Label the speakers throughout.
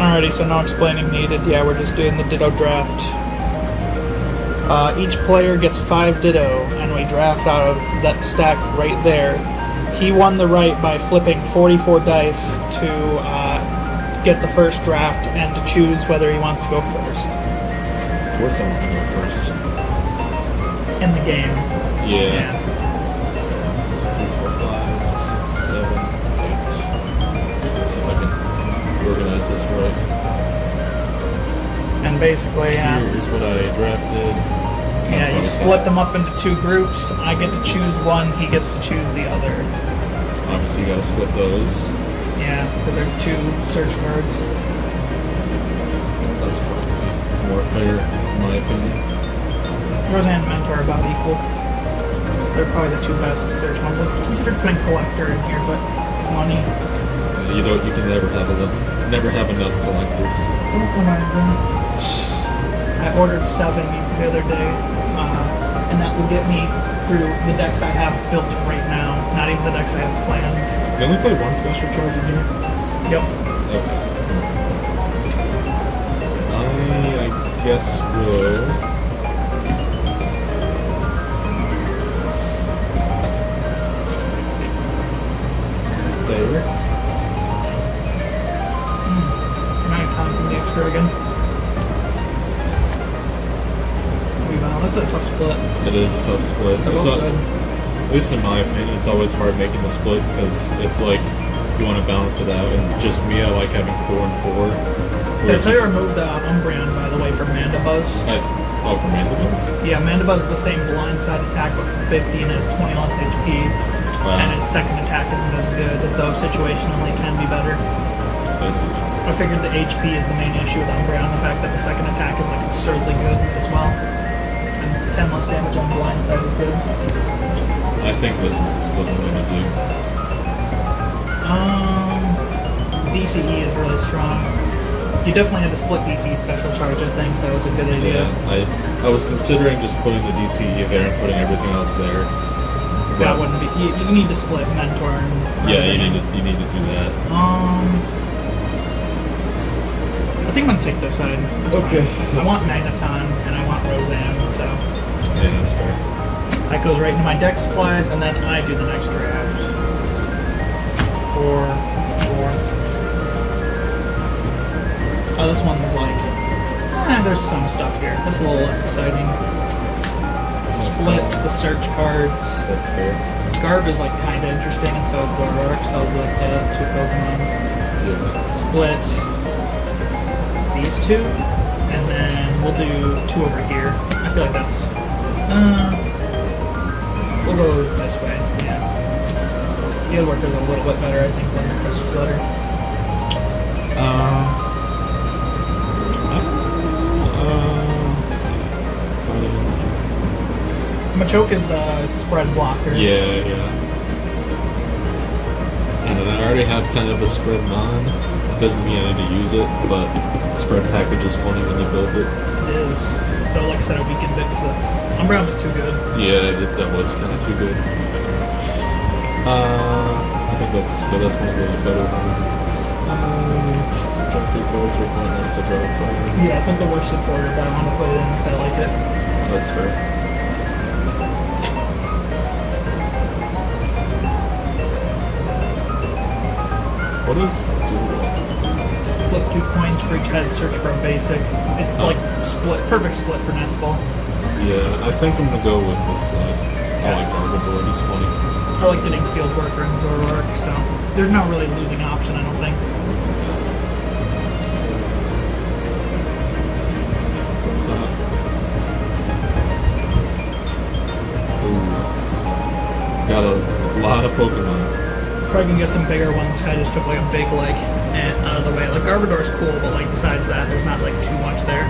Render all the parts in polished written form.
Speaker 1: Alrighty, so no explaining needed. Yeah, we're just doing the Ditto draft. Each player gets 5 Ditto, and we draft out of that stack right there. He won the right by flipping 44 dice to get the first draft and to choose whether he wants to go first.
Speaker 2: Of course I want to go first.
Speaker 1: In the game.
Speaker 2: Yeah. 3, 4, 5, 6, 7, 8. Let's see if I can organize this right.
Speaker 1: And basically,
Speaker 2: Here's what I drafted.
Speaker 1: yeah, you split them up into 2 groups. I get to choose one, he gets to choose the other.
Speaker 2: Obviously, you gotta split those.
Speaker 1: Yeah, because they're 2 search cards.
Speaker 2: That's probably more fair, in my opinion.
Speaker 1: Roseanne and Mentor are about equal. They're probably the 2 best search ones. I've considered putting Collector in here, but money.
Speaker 2: You can never have enough collectors.
Speaker 1: Don't remind them. I ordered 7 the other day, and that will get me through the decks I have built right now, not even the decks I have planned.
Speaker 2: Do you only play one special charge in here?
Speaker 1: Yep.
Speaker 2: Okay. I guess will... There.
Speaker 1: Now you're counting the extra again. That's a tough split.
Speaker 2: It is a tough split.
Speaker 1: They're both good.
Speaker 2: At least in my opinion, it's always hard making the split because it's like you want to balance it out. And just me, I like having 4 and 4.
Speaker 1: Did I removed Umbreon, by the way, for Mandibuzz?
Speaker 2: For Mandibuzz?
Speaker 1: Yeah, Mandibuzz is the same blindside attack, but for 50 and has 20 less HP.
Speaker 2: Wow.
Speaker 1: And its second attack isn't as good, though situationally can be better.
Speaker 2: I see.
Speaker 1: I figured the HP is the main issue with Umbreon, the fact that the second attack is like absurdly good as well. 10 less damage on blindside is good.
Speaker 2: I think this is the split I'm gonna do.
Speaker 1: DCE is really strong. You definitely had to split DCE special charge, I think. That was a good idea.
Speaker 2: Yeah, I was considering just putting the DCE there and putting everything else there.
Speaker 1: That wouldn't be... You need to split Mentor and...
Speaker 2: Yeah, you need to do that.
Speaker 1: I think I'm gonna take this side.
Speaker 2: Okay.
Speaker 1: I want Magneton and I want Roseanne, so...
Speaker 2: Yeah, that's fair.
Speaker 1: That goes right into my deck supplies, and then I do the next draft. 4, 4. Oh, this one's like... there's some stuff here. This is a little less exciting. Split the search cards.
Speaker 2: That's fair.
Speaker 1: Garb is like kind of interesting, and so is Zoroark, so it's like the 2 Pokemon.
Speaker 2: Yeah.
Speaker 1: Split these 2, and then we'll do 2 over here. I feel like that's... we'll go this way, yeah. Fieldwork is a little bit better, I think, than Professor Splitter.
Speaker 2: Let's see.
Speaker 1: Machoke is the spread blocker.
Speaker 2: Yeah. And then I already have kind of a spread on. Doesn't mean I need to use it, but spread package is funny when you build it.
Speaker 1: It is. Though, like I said, I weakened it because the Umbreon was too good.
Speaker 2: Yeah, that was kind of too good. I think that's one of the better ones.
Speaker 1: Yeah, it's like the worst supporter, but I want to put it in because I like it.
Speaker 2: That's fair. What is dual?
Speaker 1: Flip 2 coins for each head, search for a basic. It's like perfect split for Nest Ball.
Speaker 2: Yeah, I think I'm gonna go with this side. I like Gargoyle, he's funny.
Speaker 1: I like getting Fieldwork and Zoroark, so there's no really losing option, I don't think.
Speaker 2: Got a lot of Pokemon.
Speaker 1: Probably can get some bigger ones. I just took like a big out of the way. Like Garbodor's cool, but like besides that, there's not like too much there.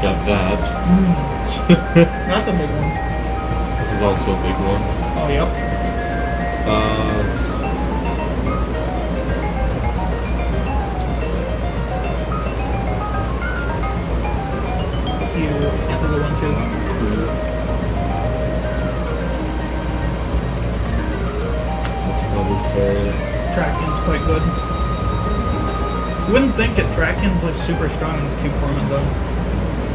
Speaker 2: Got that.
Speaker 1: That's a big one.
Speaker 2: This is also a big one.
Speaker 1: Oh, yep.
Speaker 2: Let's see.
Speaker 1: That's a good one too.
Speaker 2: That's probably fair.
Speaker 1: Trackion's quite good. You wouldn't think it. Trackion's like super strong in this cube format though.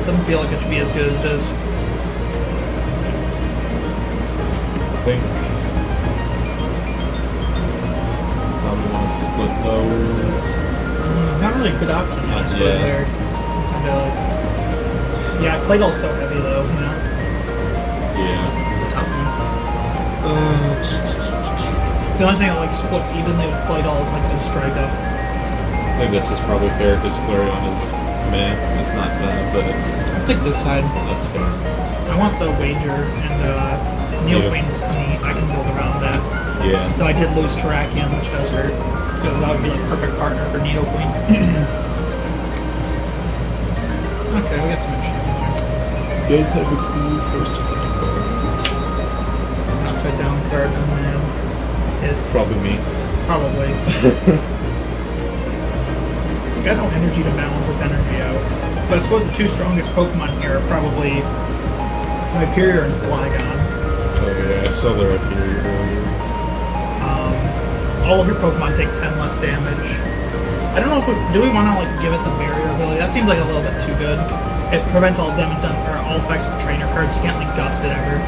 Speaker 1: Doesn't feel like it should be as good as it is.
Speaker 2: I think probably want to split those.
Speaker 1: Not really a good option. Yeah, split
Speaker 2: Yeah.
Speaker 1: there. Kinda like, yeah, Claydol's so heavy though, you know?
Speaker 2: Yeah.
Speaker 1: It's a tough one. The only thing that like splits evenly with Claydol is like some strike up.
Speaker 2: I think this is probably fair because Flareon is meh. It's not bad, but it's
Speaker 1: I think this side.
Speaker 2: that's fair.
Speaker 1: I want the wager and Neoquane's neat. I can build around that.
Speaker 2: Yeah.
Speaker 1: Though I did lose Terrakion, which does hurt. Because that would be like perfect partner for Needlequeen. Okay, we got some interesting things.
Speaker 2: You guys have a cool first attack card.
Speaker 1: An upside down card, Anman is
Speaker 2: Probably me.
Speaker 1: probably. Got no energy to balance this energy out. But I suppose the two strongest Pokemon here are probably Hyperior and Flygon.
Speaker 2: Oh yeah, I saw the Hyperior earlier.
Speaker 1: All of your Pokemon take 10 less damage. I don't know if do we want to like give it the barrier ability? That seems like a little bit too good. It prevents all damage done or all effects of trainer cards. You can't like gust it ever.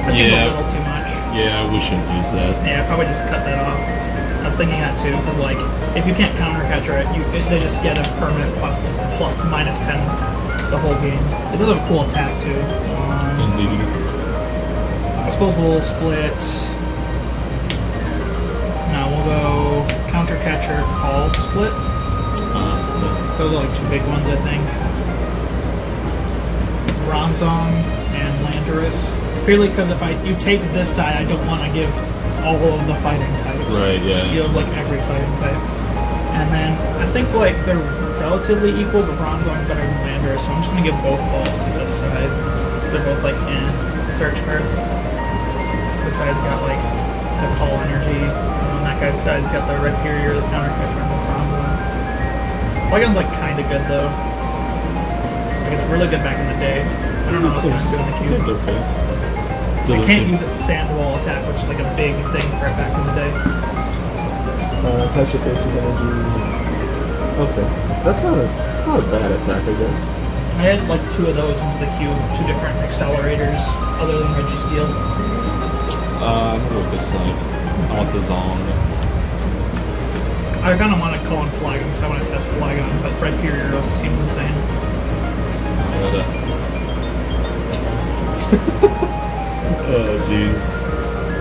Speaker 1: That seems a little too much.
Speaker 2: Yeah, we shouldn't use that.
Speaker 1: Yeah, probably just cut that off. I was thinking that too, because like if you can't counter catcher it, they just get a permanent plus minus 10 the whole game. It does have a cool attack too.
Speaker 2: Indeed.
Speaker 1: I suppose we'll split. No, we'll go counter catcher call split.
Speaker 2: Yeah.
Speaker 1: Those are like two big ones, I think. Bronzong and Landorus. Purely because if you take this side, I don't want to give all of the fighting types.
Speaker 2: Right, yeah.
Speaker 1: You have like every fighting type. And then I think like they're relatively equal, but Bronzong's better than Landorus, so I'm just gonna give both balls to this side. They're both like search cards. This side's got like the call energy. And that guy's side's got the Hyperior, the counter catcher, and the Bronzong. Flygon's like kinda good though. Like it's really good back in the day. I don't know how it's gonna do in the
Speaker 2: It
Speaker 1: cube.
Speaker 2: seemed okay.
Speaker 1: I can't use its sand wall attack, which is like a big thing for it back in the day.
Speaker 3: Catch your basic energy. Okay. That's not a bad attack, I guess.
Speaker 1: I had like two of those into the cube, two different accelerators other than Registeel.
Speaker 2: I'm gonna go with this side. I want the Zong.
Speaker 1: I kind of want to call on Flygon because I want to test Flygon, but Hyperior also seems insane.
Speaker 2: Oh jeez.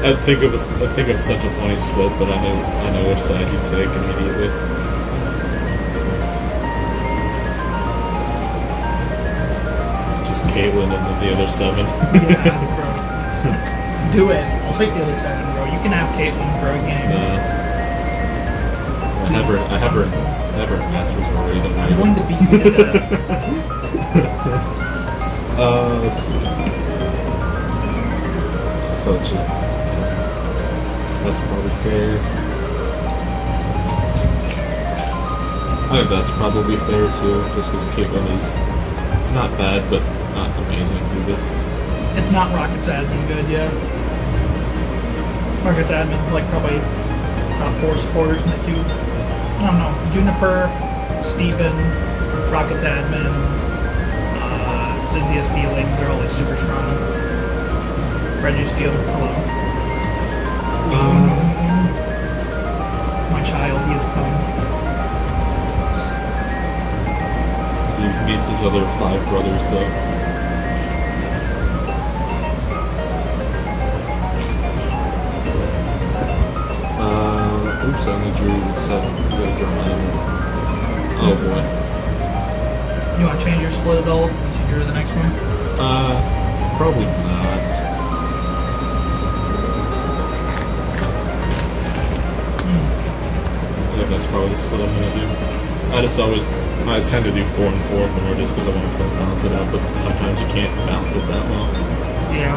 Speaker 2: I think of such a funny split, but I know which side you take immediately. Just Caitlyn and then the other 7.
Speaker 1: Yeah, bro. Do it. I'll take the other 7, bro. You can have Caitlyn for a game.
Speaker 2: I have her in Masters already. Don't
Speaker 1: I'm
Speaker 2: worry.
Speaker 1: going to beat you to death.
Speaker 2: Let's see. So it's just that's probably fair. I think that's probably fair too, just because Caitlyn is not bad, but not amazing either.
Speaker 1: It's not Rocket's admin good, yeah. Rocket's admin's like probably top 4 supporters in the cube. I don't know. Juniper, Steven, Rocket's admin, Cynthia's feelings, they're all like super strong. Registeel, hello. My child, he is coming.
Speaker 2: He meets his other 5 brothers though. Oops, I only drew 7. I'm gonna draw my own. Oh boy.
Speaker 1: You want to change your split at all once you drew the next one?
Speaker 2: Probably not. I think that's probably the split I'm gonna do. I tend to do 4 and 4 more just because I want to balance it out, but sometimes you can't balance it that well.
Speaker 1: Yeah.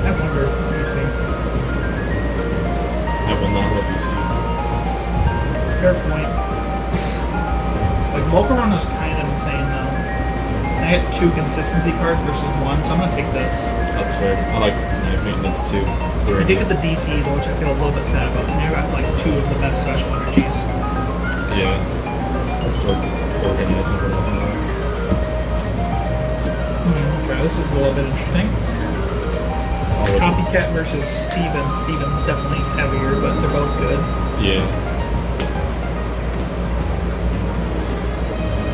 Speaker 1: I wonder, what do you think?
Speaker 2: I will not let you see.
Speaker 1: Fair point. Like, Volcarona is kind of insane, though. I get 2 2 consistency cards versus 1, so I'm gonna take this.
Speaker 2: That's fair. I like knife maintenance too. It's
Speaker 1: I
Speaker 2: very
Speaker 1: did get
Speaker 2: good.
Speaker 1: the DC though, which I feel a little bit sad about. So now I got like 2 of the best special energies.
Speaker 2: Yeah. I'll start organizing for that now.
Speaker 1: Okay, this is a little bit interesting.
Speaker 2: It's always
Speaker 1: Copycat versus Steven. Steven's definitely heavier, but they're both good.
Speaker 2: yeah.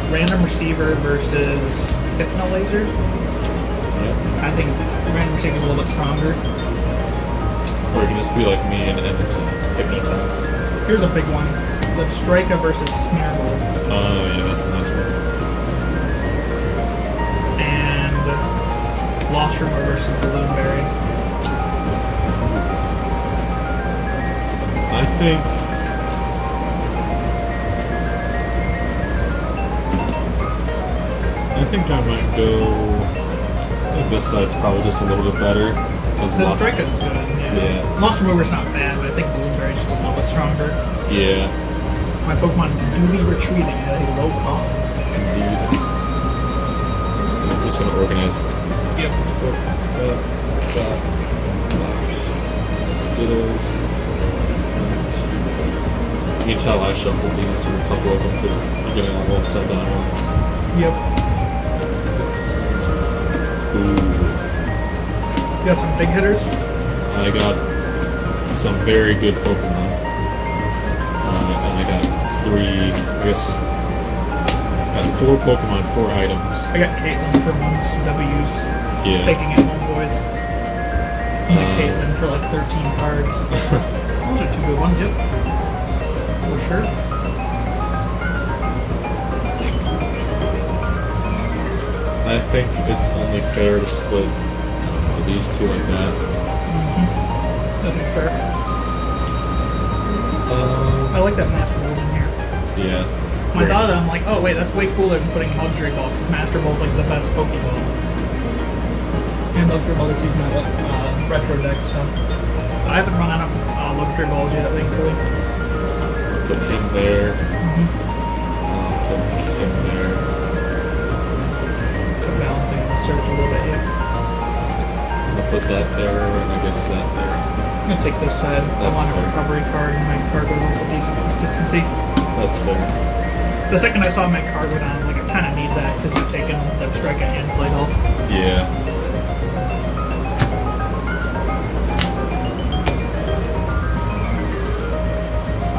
Speaker 1: Random receiver versus Hypno Laser.
Speaker 2: Yeah.
Speaker 1: I think random receiver is a little bit stronger.
Speaker 2: Or you can just be like me and hypnotize.
Speaker 1: Here's a big one. The Strika versus Smeargle.
Speaker 2: Oh yeah, that's a nice one.
Speaker 1: And Lostromer versus Balloonberry.
Speaker 2: I think I might go. I think this side's probably just a little bit better.
Speaker 1: The Strika is good.
Speaker 2: Yeah.
Speaker 1: Lostromer's not bad, but I think Balloonberry's just a little bit stronger.
Speaker 2: Yeah.
Speaker 1: My Pokemon do be retreating at a low cost.
Speaker 2: Indeed. So I'm just gonna organize.
Speaker 1: Yep.
Speaker 2: Dittos. You can tell I shuffled these or a couple of them because you're getting all upside down ones.
Speaker 1: Yep.
Speaker 2: Ooh.
Speaker 1: You got some big hitters?
Speaker 2: I got some very good Pokemon. And I got 3, I guess, got 4 Pokemon, 4 items.
Speaker 1: I got Caitlyn for ones W's.
Speaker 2: Yeah.
Speaker 1: Taking it home, boys. I got Caitlyn for like 13 cards. Those are 2 good ones, yep. For sure.
Speaker 2: I think it's only fair to split these 2 like that.
Speaker 1: I think fair. I like that Master Ball in here.
Speaker 2: Yeah.
Speaker 1: When I thought of it, I'm like, oh wait, that's way cooler than putting Luxury Ball, because Master Ball's like the best Pokeball. And Luxury Ball gets used in my retro deck, so. I haven't run out of Luxury Balls yet, thankfully.
Speaker 2: Put him there. Put him there.
Speaker 1: So balancing the search a little bit, yeah.
Speaker 2: I'm gonna put that there, and I guess that there.
Speaker 1: I'm gonna take this side. I
Speaker 2: That's
Speaker 1: want a
Speaker 2: fair.
Speaker 1: recovery card, and my card goes also decent consistency.
Speaker 2: That's fair.
Speaker 1: The second I saw my card go down, I was like, I kind of need that because you're taking that strike and play health.
Speaker 2: Yeah.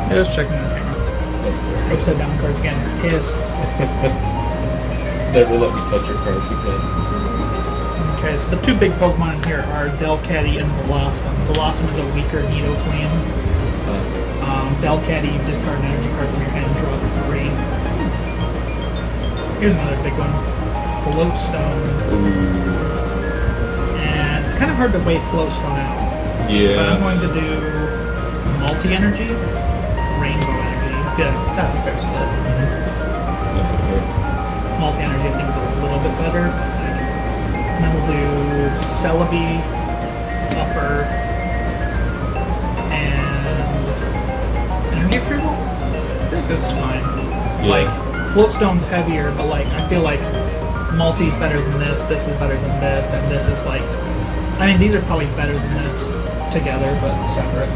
Speaker 1: Yeah, just checking the camera.
Speaker 2: That's fair.
Speaker 1: Upside down cards again. Hiss.
Speaker 2: Never let me touch your cards again.
Speaker 1: Okay, so the 2 big Pokemon in here are Delcatty and Blossom. Blossom is a weaker Nidoqueen. Delcatty, you discard an energy card from your hand and draw 3. Here's another big one. Floatstone.
Speaker 2: Ooh.
Speaker 1: And it's kind of hard to weigh Floatstone out. But I'm
Speaker 2: Yeah.
Speaker 1: going to do Multi-Energy, Rainbow Energy. I feel like that's a fair split.
Speaker 2: That's fair.
Speaker 1: Multi-Energy I think is a little bit better. And then we'll do Celebi, Upper, and Energy Retrieval? I think this is fine.
Speaker 2: Yeah.
Speaker 1: Like, Floatstone's heavier, but like, I feel like Multi's better than this is better than this, and this is like, I mean, these are probably better than this together, but separate.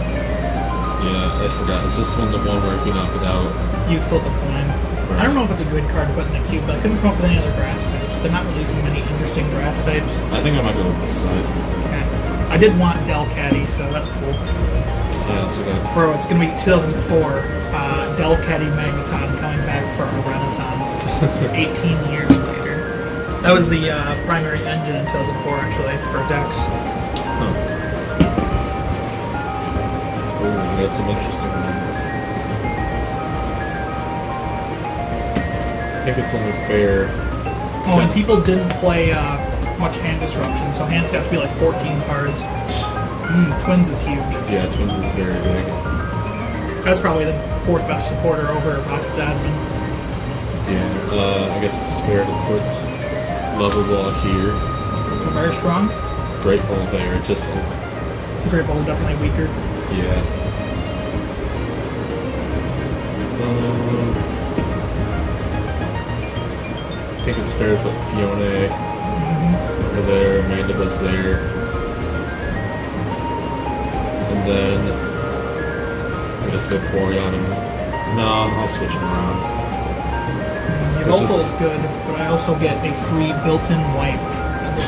Speaker 2: Yeah, I forgot. Is this one the one where if you knock it out?
Speaker 1: You flip a coin. I don't know if it's a good card to put in the cube, but I couldn't come up with any other grass types. They're not releasing many interesting grass types.
Speaker 2: I think I might go with this side.
Speaker 1: Okay. I did want Delcatty, so that's cool.
Speaker 2: Yeah, so that.
Speaker 1: Bro, it's gonna be 2004. Delcatty Magneton coming back for a renaissance. 18 years later. That was the primary engine in 2004, actually, for Dex.
Speaker 2: Huh. Oh, we got some interesting ones. I think it's only fair.
Speaker 1: Oh, and people didn't play much hand disruption, so hands got to be like 14 cards. Twins is huge.
Speaker 2: Yeah, Twins is very big.
Speaker 1: That's probably the 4th best supporter over Rocket's admin.
Speaker 2: Yeah, I guess it's fair to put Level Ball here.
Speaker 1: So very strong.
Speaker 2: Great Ball there, just
Speaker 1: Great Ball is definitely weaker.
Speaker 2: yeah. think it's fair to put Fiona over there, Amanda's there. And then I guess Vaporeon and no, I'll switch them around.
Speaker 1: Yveltal is good, but I also get a free built-in wife.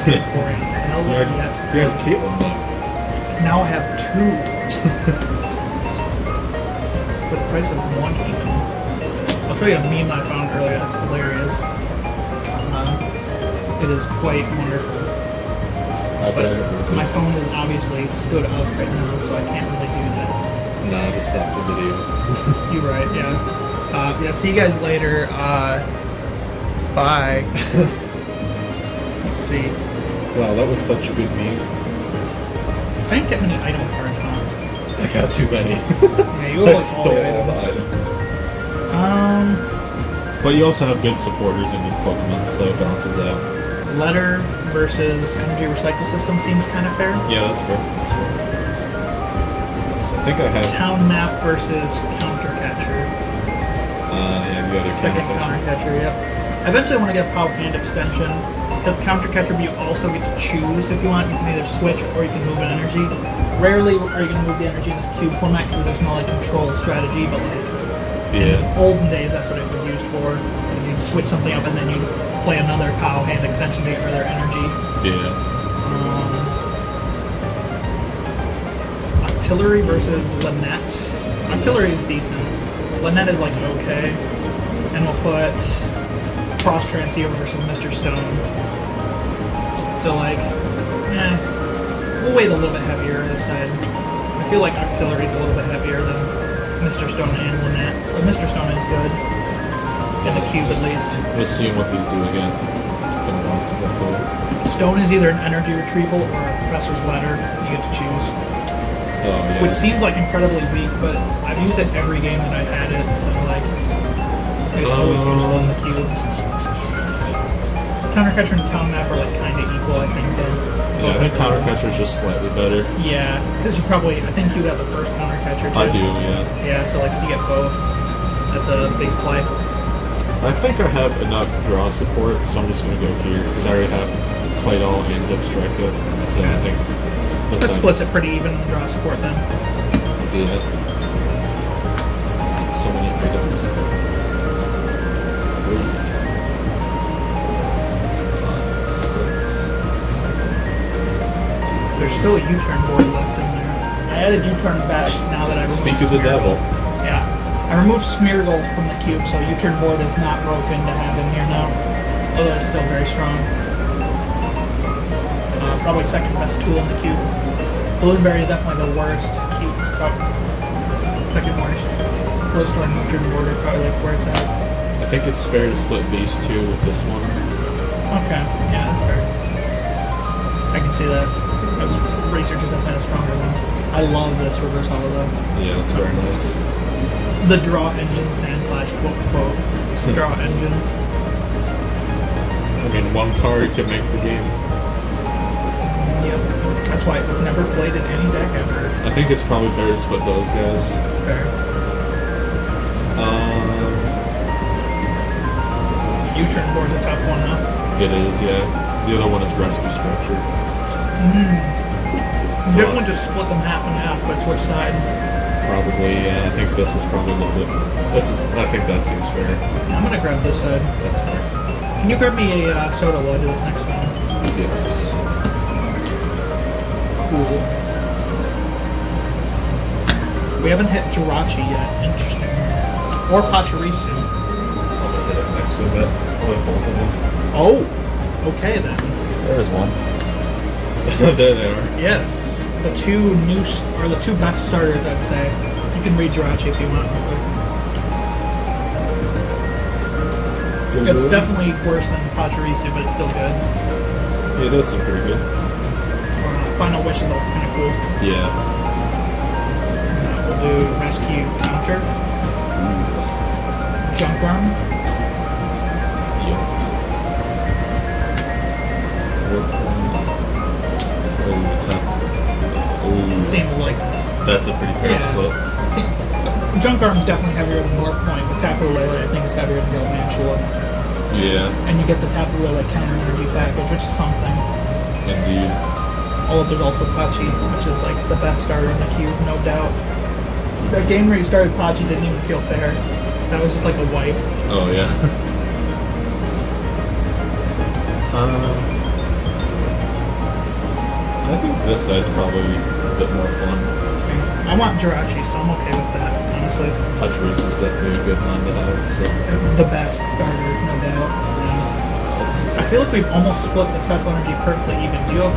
Speaker 1: Vaporeon. And I was like, yes.
Speaker 2: You have Caitlyn though.
Speaker 1: Now I have 2. For the price of 1 even. I'll show you a meme I found earlier. That's hilarious. It is quite wonderful. But my phone is obviously stood up right now, so I can't really do that.
Speaker 2: No, I just stopped the video.
Speaker 1: You're right, yeah. Yeah, see you guys later. Bye. Let's see.
Speaker 2: Wow, that was such a good meme.
Speaker 1: I didn't get many item cards, huh?
Speaker 2: I got too many.
Speaker 1: Yeah, you
Speaker 2: I
Speaker 1: have
Speaker 2: stole
Speaker 1: all
Speaker 2: all
Speaker 1: the
Speaker 2: the
Speaker 1: items.
Speaker 2: items. But you also have good supporters in your Pokemon, so it balances out.
Speaker 1: Letter versus energy recycle system seems kind of fair.
Speaker 2: Yeah, that's fair. That's fair. So I think I have.
Speaker 1: Town map versus counter catcher.
Speaker 2: Yeah, you got your
Speaker 1: Second counter catcher, yep. I eventually want to get a power hand extension. Because counter catcher, but you also get to choose if you want. You can either switch or you can move an energy. Rarely are you going to move the energy in this cube format because there's no like control strategy, but like in olden days, that's what it was used for. Is you'd switch something up and then you'd play another power hand extension to get rid of their energy.
Speaker 2: Yeah.
Speaker 1: Artillery versus Lynette. Artillery is decent. Lynette is like okay. And we'll put Cross Transceiver versus Mr. Stone. So like, we'll weight a little bit heavier this side. I feel like Artillery is a little bit heavier than Mr. Stone and Lynette. But Mr. Stone is good. In the cube at least.
Speaker 2: Let's see what these do again.
Speaker 1: Stone is either an energy retrieval or a Professor's Ladder. You get to choose.
Speaker 2: Oh, yeah.
Speaker 1: Which seems like incredibly weak, but I've used it every game that I've had it, so like it's always useful in the cube. Counter catcher and town map are like kind of equal, I think.
Speaker 2: Yeah, I think counter catcher is just slightly better.
Speaker 1: Yeah, because you probably, I think you have the first counter catcher too.
Speaker 2: I do, yeah.
Speaker 1: Yeah, so like if you get both, that's a big play.
Speaker 2: I think I have enough draw support, so I'm just going to go here, because I already have Claydol and Zebstrika, so I think
Speaker 1: That splits it pretty even draw support then.
Speaker 2: Yeah. So many items. 3, 5, 6, 7.
Speaker 1: There's still a U-turn board left in there. I added U-turn back now that I removed
Speaker 2: Speak of the devil.
Speaker 1: Yeah. I removed Smeargle from the cube, so U-turn board is not broken to have in here now. Although it's still very strong. Probably second best tool in the cube. Bloomberry is definitely the worst. Cube is probably second worst. Flow Storm and U-turn board are probably like where it's at.
Speaker 2: I think it's fair to split these two with this one.
Speaker 1: Okay, yeah, that's fair. I can see that. Research is definitely a stronger one. I love this reverse holo though.
Speaker 2: Yeah, it's very nice.
Speaker 1: The draw engine sand slash quote quote draw engine.
Speaker 2: I mean, one card could make the game.
Speaker 1: Yep. That's why it was never played in any deck ever.
Speaker 2: I think it's probably fair to split those guys.
Speaker 1: Fair. U-turn board's a tough one, huh?
Speaker 2: It is, yeah. The other one is rescue structure.
Speaker 1: You definitely just split them half and half, but which side?
Speaker 2: Probably, yeah. I think this is probably a little bit. I think that seems fair.
Speaker 1: I'm gonna grab this side.
Speaker 2: That's fair.
Speaker 1: Can you grab me a soda while I do this next one?
Speaker 2: Yes.
Speaker 1: Cool. We haven't hit Jirachi yet. Interesting. Or Pachirisu.
Speaker 2: I'm gonna hit it next to it. With both of them.
Speaker 1: Oh! Okay then.
Speaker 2: There's one. There they are.
Speaker 1: Yes. The two the two best starters, I'd say. You can read Jirachi if you want. It's definitely worse than Pachirisu, but it's still good.
Speaker 2: Yeah, it does seem pretty good.
Speaker 1: Final Wish is also kind of cool.
Speaker 2: Yeah.
Speaker 1: We'll do Rescue Counter. Junk Arm.
Speaker 2: Yep.
Speaker 1: Seems like
Speaker 2: That's a pretty fair split.
Speaker 1: Junk Arm's definitely heavier than Warp Point, but Tapu Lele I think is heavier than Galvantula.
Speaker 2: Yeah,
Speaker 1: and you get the Tapu Lele counter energy package, which is something.
Speaker 2: indeed.
Speaker 1: Oh, there's also Pachi, which is like the best starter in the cube, no doubt. That game where you started Pachi didn't even feel fair. That was just like a wipe.
Speaker 2: Oh yeah. I think this side's probably a bit more fun.
Speaker 1: I want Jirachi, so I'm okay with that, honestly.
Speaker 2: Pachirisu is definitely a good one to have. So
Speaker 1: The best starter, no doubt. Yeah.
Speaker 2: let's see.
Speaker 1: I feel like we've almost split the special energy perfectly even. Do you have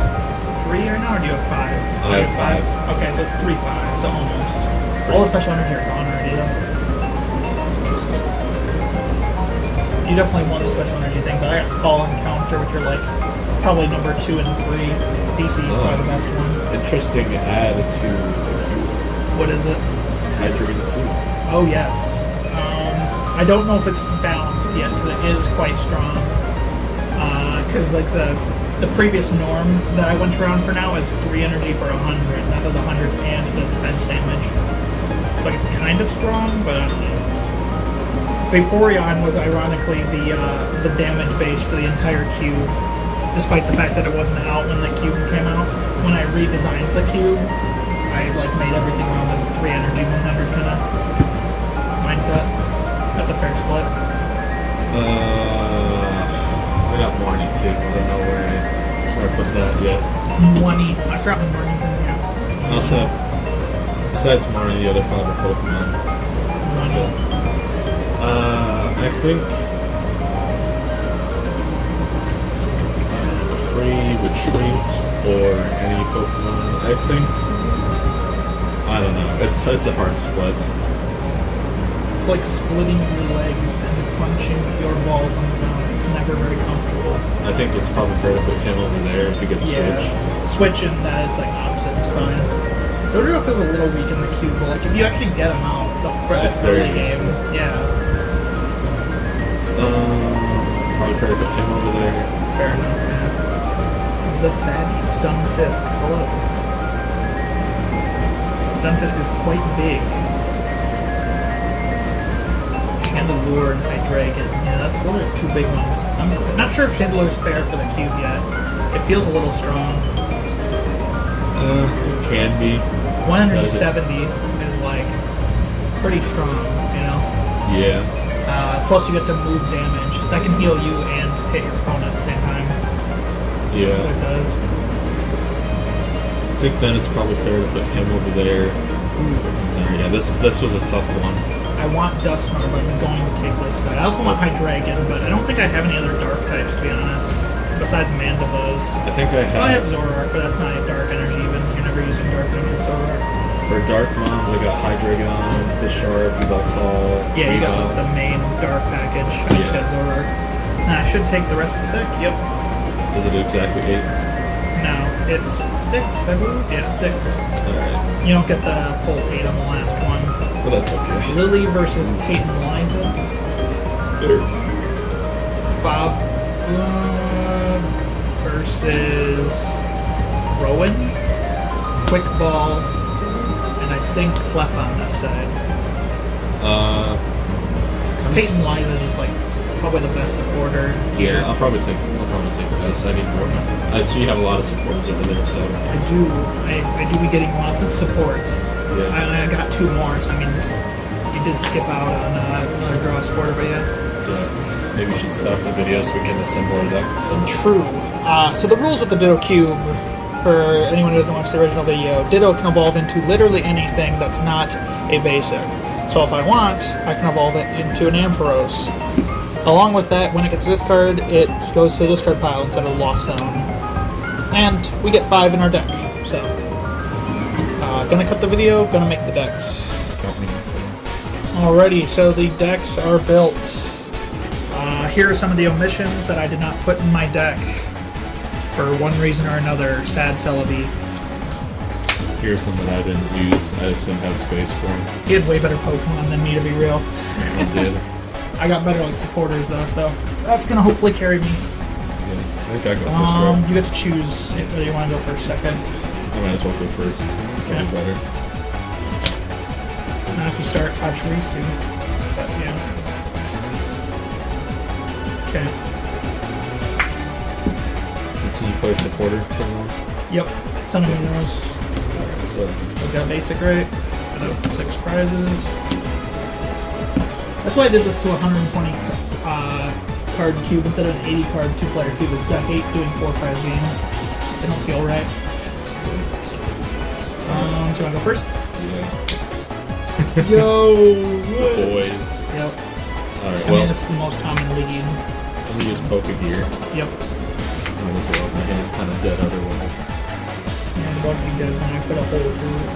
Speaker 1: 3 right now, or do you have 5?
Speaker 2: I have 5.
Speaker 1: Okay, so 3, 5, so almost. All the special energy are gone already, though. You definitely won the special energy thing, but I got Call and Counter, which are like probably number 2 and 3. DC is probably the best one.
Speaker 2: Interesting add to the cube.
Speaker 1: What is it?
Speaker 2: Hydrated Soup.
Speaker 1: Oh, yes. I don't know if it's balanced yet, because it is quite strong. Because like the previous norm that I went around for now is 3 energy per 100. That does 100 and it does defense damage. So like it's kind of strong, but I don't know. Vaporeon was ironically the damage base for the entire cube, despite the fact that it wasn't out when the cube came out. When I redesigned the cube, I like made everything around the 3 energy 100 kind of mindset. That's a fair split.
Speaker 2: I got Marnie too. I don't know where I put that yet.
Speaker 1: Money. I forgot Marnie's in here.
Speaker 2: I also have, besides Marnie, the other 5 are Pokemon. So, I think free retreat or any Pokemon. I think, I don't know. It's a hard split.
Speaker 1: It's like splitting your legs and crunching your balls on the ground. It's never very comfortable.
Speaker 2: I think it's probably fair to put him over there if he gets switched.
Speaker 1: Switching that is like opposite is fine. Dojo feels a little weak in the cube, but like if you actually get him out,
Speaker 2: It's
Speaker 1: the
Speaker 2: very
Speaker 1: early game,
Speaker 2: useful.
Speaker 1: yeah,
Speaker 2: Probably fair to put him over there.
Speaker 1: fair enough. Yeah. The fatty Stunfisk. Hello. Stunfisk is quite big. Chandelure and Hydreigon. Yeah, those are 2 big ones. I'm not sure if Chandelure's fair for the cube yet. It feels a little strong.
Speaker 2: It can be.
Speaker 1: 170 is like pretty strong, you know?
Speaker 2: Yeah.
Speaker 1: Plus you get to move damage. That can heal you and hit your opponent at the same time.
Speaker 2: Yeah.
Speaker 1: It does.
Speaker 2: I think then it's probably fair to put him over there. Yeah, this was a tough one.
Speaker 1: I want Duskmar, but I'm going to take this side. I also want Hydreigon, but I don't think I have any other dark types, to be honest. Besides Mandibuzz.
Speaker 2: I think I
Speaker 1: Well, I have
Speaker 2: have,
Speaker 1: Zoroark, but that's not a dark energy even. You're never using dark energy with Zoroark.
Speaker 2: for Dark Mons, I got Hydreigon, Bisharp, Yveltal,
Speaker 1: Yeah, you got like, the
Speaker 2: Weavile.
Speaker 1: main dark package. I just
Speaker 2: Yeah.
Speaker 1: got Zoroark. And I should take the rest of the deck. Yep.
Speaker 2: Is it exactly 8?
Speaker 1: No, it's 6, I believe. Yeah, 6.
Speaker 2: Alright.
Speaker 1: You don't get the full 8 on the last one.
Speaker 2: But that's okay.
Speaker 1: Lily versus Tate and Liza. Fabula versus Rowan. Quick Ball. And I think Clef on this side. Because Tate and Liza is just like probably the best supporter.
Speaker 2: Yeah, I'll probably take this. I need more. I see you have a lot of supporters over there, so
Speaker 1: I do be getting lots of supports.
Speaker 2: yeah.
Speaker 1: I got 2 more, so I mean, you did skip out on another draw supporter, but yeah.
Speaker 2: Yeah. Maybe we should stop the video so we can assemble our decks.
Speaker 1: True. So the rules of the Ditto Cube, for anyone who doesn't watch the original video, Ditto can evolve into literally anything that's not a basic. So if I want, I can evolve it into an Ampharos. Along with that, when it gets a discard, it goes to the discard pile instead of the Lost Zone. And we get 5 in our deck. So, gonna cut the video, gonna make the decks. Alrighty, so the decks are built. Here are some of the omissions that I did not put in my deck for one reason or another. Sad Celebi.
Speaker 2: Here's some that I didn't use. I just didn't have space for them.
Speaker 1: He had way better Pokemon than me, to be real.
Speaker 2: I did.
Speaker 1: I got better like supporters though, so that's gonna hopefully carry me.
Speaker 2: Yeah. I think I go first, right?
Speaker 1: You get to choose whether you want to go first, second.
Speaker 2: I might as well go first. Probably
Speaker 1: Okay.
Speaker 2: better.
Speaker 1: Not if you start Pachirisu, but yeah. Okay.
Speaker 2: Can you play supporter for them?
Speaker 1: Yep. Ton of minerals.
Speaker 2: Alright, so
Speaker 1: We've got basic right. Set up 6 prizes. That's why I did this to 120 card cube instead of an 80 card 2-player cube. Because I hate doing 4 prize games. They don't feel right. So I go first?
Speaker 2: yeah.
Speaker 1: Yo!
Speaker 2: The boys.
Speaker 1: Yep.
Speaker 2: Alright,
Speaker 1: I
Speaker 2: well,
Speaker 1: mean, this is the most common league.
Speaker 2: let me use Poke Gear.
Speaker 1: Yep.
Speaker 2: Might as well. My hand is kind of dead otherwise.
Speaker 1: And the bug does when I put a hole through it.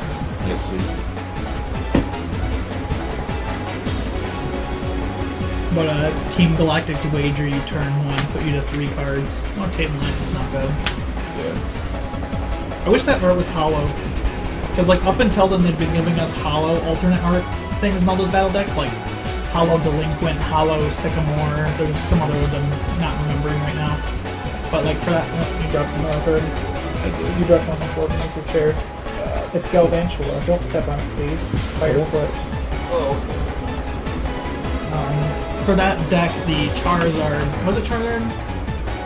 Speaker 2: Let's see.
Speaker 1: But Team Galactic to wager you turn 1, put you to 3 cards. Oh, Tatum Lines is not bad.
Speaker 2: Yeah.
Speaker 1: I wish that art was hollow. Because like up until then they've been giving us hollow alternate art things in all those battle decks, like Hollow Delinquent, Hollow Sycamore, there's some other of them not remembering right now. But like for that, you dropped another card.
Speaker 2: I did.
Speaker 1: You dropped one on the floor beneath your chair. It's Galvantula. Don't step on it, please. By your foot. For that deck, the Charizard... Was it Charizard?
Speaker 2: I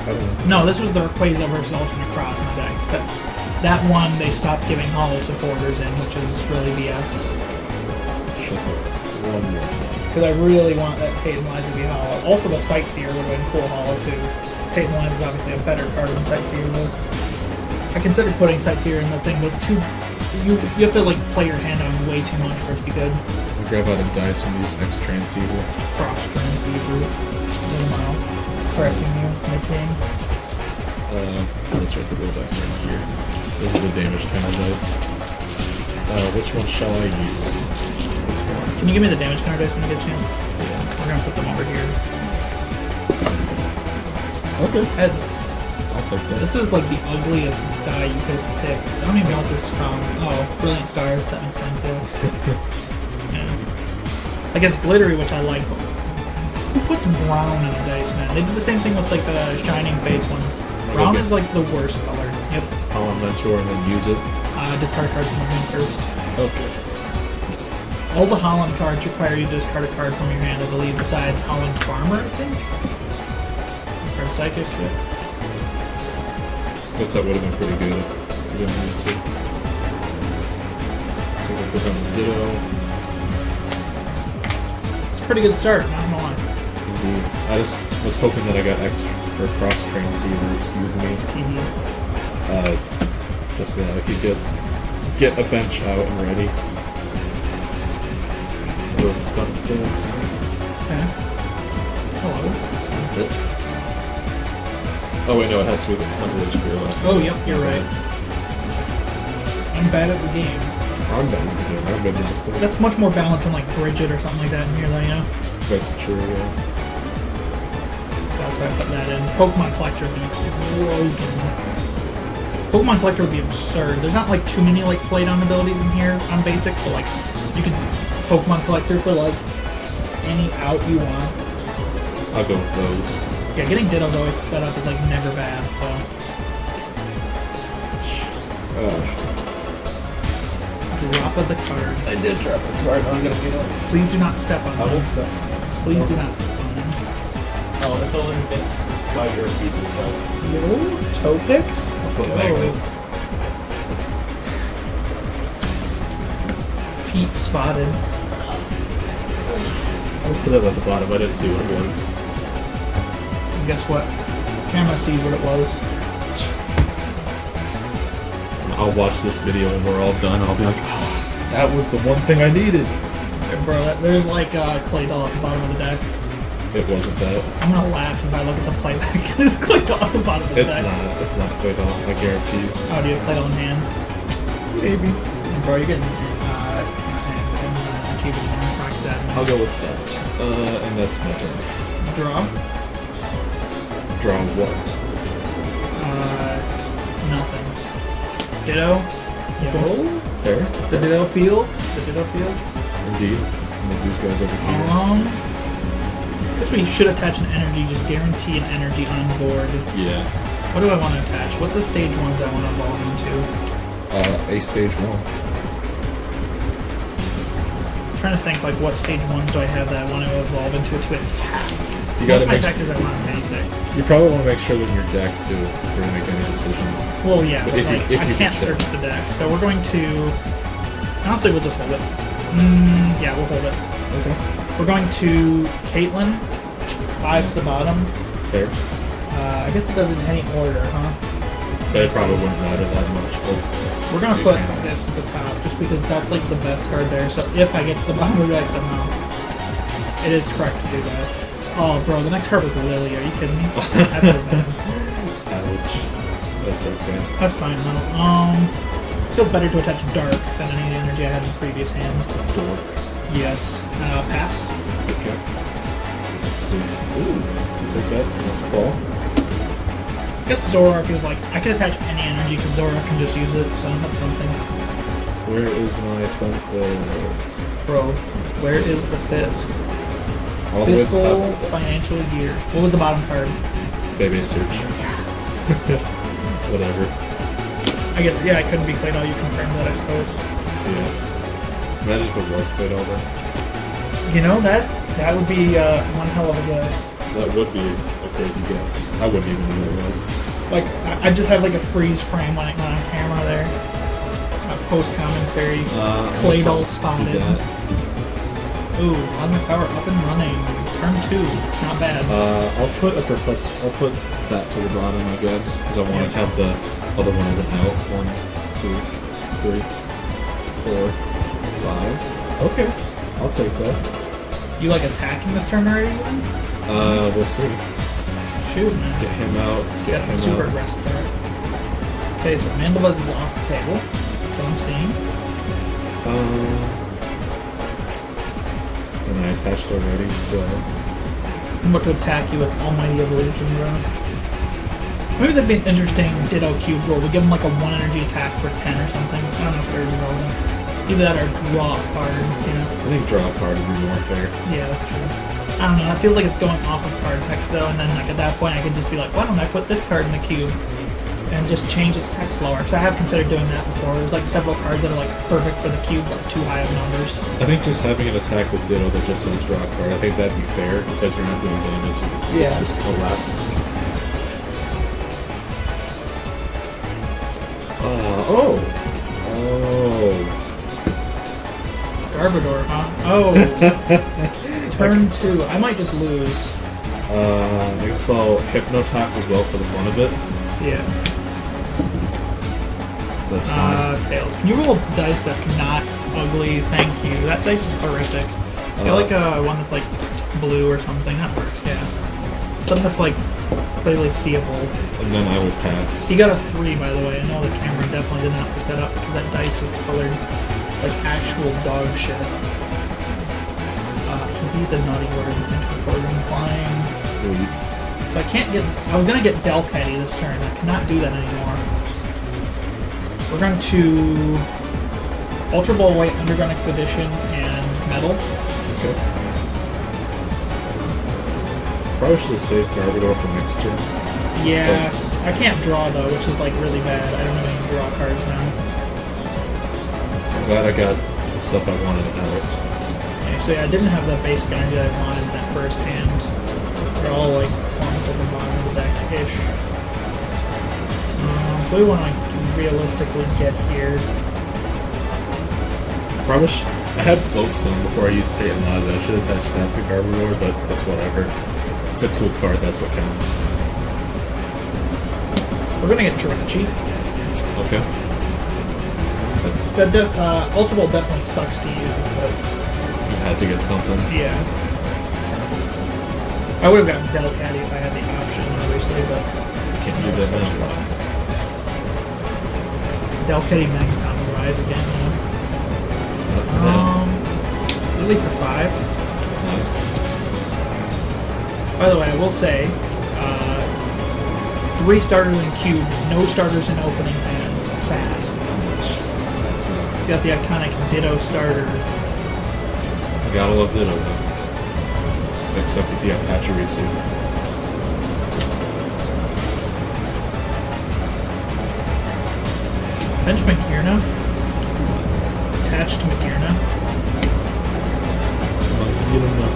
Speaker 2: don't know.
Speaker 1: No, this was the Rayquaza versus Alternate Cross in the deck. That one, they stopped giving hollow supporters in, which is really BS.
Speaker 2: One more.
Speaker 1: Because I really want that Tatum Lines to be hollow. Also, the Sightseer would have been cool hollow, too. Tatum Lines is obviously a better card than Sightseer, though. I considered putting Sightseer in the thing, but it's too... You have to, like, play your hand on way too much for it to be good.
Speaker 2: I'll grab out a dice and use X Transceiver.
Speaker 1: Cross Transceiver. Correcting you, my king.
Speaker 2: Let's write the real dice right here. Those are the damage kind of dice. Which one shall I use? This one.
Speaker 1: Can you give me the damage counter dice when you get a chance?
Speaker 2: Yeah.
Speaker 1: We're gonna put them over here.
Speaker 2: Okay.
Speaker 1: Heads.
Speaker 2: I'll take that.
Speaker 1: This is like the ugliest die you could have picked. I don't even know what this is from. Oh, Brilliant Stars. That makes sense, yeah. Yeah. Like, it's glittery, which I like, but who puts brown in the dice, man? They did the same thing with, like, the Shining Fates one. Brown is, like, the worst color. Yep.
Speaker 2: Holland Mentor and then use it.
Speaker 1: Discard cards from your hand first.
Speaker 2: Okay.
Speaker 1: All the Holland cards require you to discard a card from your hand, I believe, besides Holland Farmer, I think? Card Psychic, yeah.
Speaker 2: Guess that would have been pretty good if we didn't need to. So we'll put on the Ditto.
Speaker 1: It's a pretty good start, not gonna lie.
Speaker 2: Indeed. I just was hoping that I got extra or cross transceiver, excuse me.
Speaker 1: TV.
Speaker 2: Just so that I could get a bench out and ready. A little stunt things.
Speaker 1: Okay. Hello.
Speaker 2: This. Oh wait, no, it has to be the coverage for your last.
Speaker 1: Oh, yep, you're right. I'm bad at the game.
Speaker 2: I'm bad at the game. I'm bad at this stuff.
Speaker 1: That's much more balanced than like Bridget or something like that in here, though, you know?
Speaker 2: That's true, yeah.
Speaker 1: That's why I put that in. Pokemon Collector would be broken. Pokemon Collector would be absurd. There's not like too many like play-down abilities in here on basic, but like you can Pokemon Collector for like any out you want.
Speaker 2: I'll go with those.
Speaker 1: Yeah, getting Ditto's always set up is like never bad, so. Drop of the cards.
Speaker 3: I did drop a card. I'm gonna get up.
Speaker 1: Please do not step on
Speaker 3: I will
Speaker 1: them.
Speaker 3: stop.
Speaker 1: Please do not step on them.
Speaker 3: Oh, if only it's by your feet and stuff.
Speaker 1: Yo, toe picks?
Speaker 2: That's a magnet.
Speaker 1: Feet spotted.
Speaker 2: I'll put it at the bottom. I didn't see what it was.
Speaker 1: And guess what? Camera sees what it was.
Speaker 2: I'll watch this video when we're all done. I'll be like, oh, that was the one thing I needed.
Speaker 1: Bro, there's like clay doll at the bottom of the deck.
Speaker 2: It wasn't that.
Speaker 1: I'm gonna laugh if I look at the playback. There's clay doll at the bottom of the
Speaker 2: It's
Speaker 1: deck.
Speaker 2: not. It's not played on. I guarantee you.
Speaker 1: Oh, do you have clay doll in hand?
Speaker 2: Maybe.
Speaker 1: And bro, you're getting achieving practice that.
Speaker 2: I'll go with that. And that's my turn.
Speaker 1: Draw.
Speaker 2: Draw what?
Speaker 1: Nothing. Ditto. Yo.
Speaker 2: Fair.
Speaker 1: The Ditto Fields. The Ditto Fields.
Speaker 2: Indeed. Move these guys over here.
Speaker 1: I guess we should attach an energy, just guarantee an energy on board.
Speaker 2: Yeah.
Speaker 1: What do I want to attach? What's the stage ones I want to evolve into?
Speaker 2: A stage 1.
Speaker 1: I'm trying to think, like, what stage ones do I have that I want to evolve into attack?
Speaker 2: You
Speaker 1: Most
Speaker 2: gotta
Speaker 1: of my
Speaker 2: make.
Speaker 1: factors I want basic.
Speaker 2: You probably want to make sure that in your deck too before you make any decision.
Speaker 1: Well, yeah,
Speaker 2: But
Speaker 1: but
Speaker 2: if you-
Speaker 1: like,
Speaker 2: if
Speaker 1: I
Speaker 2: you
Speaker 1: can't
Speaker 2: can check.
Speaker 1: search the deck, so we're going to. Honestly, we'll just hold it. Yeah, we'll hold it.
Speaker 3: Okay.
Speaker 1: We're going to Caitlyn, 5 to the bottom.
Speaker 2: Fair.
Speaker 1: I guess it does it in any order, huh?
Speaker 2: But it probably wouldn't matter that much. But
Speaker 1: We're gonna
Speaker 2: you
Speaker 1: put
Speaker 2: can.
Speaker 1: this at the top, just because that's like the best card there. So if I get to the bottom of the deck somehow, it is correct to do that. Oh, bro, the next card was Lily. Are you kidding me? I feel bad.
Speaker 2: Ouch. That's okay.
Speaker 1: That's fine though. Feels better to attach Dark than any energy I had in the previous hand.
Speaker 2: Dork.
Speaker 1: Yes. Pass.
Speaker 2: Okay. Let's see. Ooh. Take that. Nice ball.
Speaker 1: I guess Zoroark is like, I can attach any energy because Zoroark can just use it, so that's something.
Speaker 2: Where is my Stunfisk?
Speaker 1: Bro, where is the Fisk?
Speaker 2: All the way to the
Speaker 1: Fiscal
Speaker 2: top.
Speaker 1: financial year. What was the bottom card?
Speaker 2: Baby search. Whatever.
Speaker 1: I guess, yeah, it couldn't be played all, you confirmed that, I suppose.
Speaker 2: Yeah. Imagine if it was played all day.
Speaker 1: You know, that would be one hell of a guess.
Speaker 2: That would be a crazy guess. I wouldn't even know what it was.
Speaker 1: Like, I just have like a freeze frame when I'm on camera there. Post commentary. Claydol spotted.
Speaker 2: Do that.
Speaker 1: Ooh, Cosmic Power up and running. Turn 2. Not bad.
Speaker 2: I'll put a professor. I'll put that to the bottom, I guess, because I want to count the other one as an out. 1, 2, 3, 4, 5. Okay, I'll take that.
Speaker 1: You like attacking this turn already?
Speaker 2: We'll see.
Speaker 1: Shoot, man.
Speaker 2: Get him out. Get him
Speaker 1: super
Speaker 2: out.
Speaker 1: aggressive there. Okay, so Mandibuzz is off the table. That's what I'm seeing.
Speaker 2: And I attached already, so
Speaker 1: I'm about to attack you with Almighty Evolution, bro. Maybe that'd be an interesting Ditto Cube roll. We give him like a 1 energy attack for 10 or something. I don't know if they're rolling. Either that or draw a card, you know?
Speaker 2: I think draw a card would be more fair.
Speaker 1: Yeah, that's true. I don't know, it feels like it's going off of card text though, and then like at that point I could just be like, why don't I put this card in the cube? And just change its text lower. Because I have considered doing that before. There's like several cards that are like perfect for the cube, but too high of numbers.
Speaker 2: I think just having an attack with Ditto that just says draw a card, I think that'd be fair because you're not doing damage.
Speaker 1: Yeah.
Speaker 2: It's just a lapse. Oh!
Speaker 1: Garbodor, huh? Oh! Turn 2. I might just lose.
Speaker 2: I guess I'll Hypnotox as well for the fun of it.
Speaker 1: Yeah.
Speaker 2: That's fine.
Speaker 1: Tails. Can you roll a dice that's not ugly? Thank you. That dice is horrific. I like one that's like blue or something. That works, yeah. Something that's like clearly seeable.
Speaker 2: And then I will pass.
Speaker 1: He got a 3, by the way. I know the camera definitely did not pick that up because that dice is colored like actual dog shit. He beat the naughty word before implying.
Speaker 2: Sweet.
Speaker 1: So I can't get. I was gonna get Delcatty this turn. I cannot do that anymore. We're going to Ultra Ball White, Underground Expedition, and Metal.
Speaker 2: Okay. Probably should have saved Garbodor for next turn.
Speaker 1: Yeah, I can't draw though, which is like really bad. I don't have any draw cards now.
Speaker 2: I'm glad I got the stuff I wanted out.
Speaker 1: Actually, I didn't have the basic energy I wanted in that first hand. They're all like forms at the bottom of the deck-ish. So we want to like realistically get here.
Speaker 2: I had Float Stone before I used Tate and Laza. I should have attached that to Garbodor, but that's whatever. It's a tool card, that's what counts.
Speaker 1: We're gonna get Jirachi.
Speaker 2: Okay.
Speaker 1: Ultra Ball definitely sucks to use, but
Speaker 2: You had to get something.
Speaker 1: yeah. I would have gotten Delcatty if I had the option, obviously, but
Speaker 2: Can't do that now.
Speaker 1: Delcatty Magneton will rise again, you know?
Speaker 2: Not
Speaker 1: Lily for 5.
Speaker 2: Nice.
Speaker 1: By the way, I will say, 3 starters in Cube, no starters in opening hand. Sad.
Speaker 2: How much? That sucks.
Speaker 1: He's got the iconic Ditto starter.
Speaker 2: I gotta love Ditto though. Except if you have Pachirisu.
Speaker 1: Bench Magearna. Attached to Magearna.
Speaker 2: You don't know.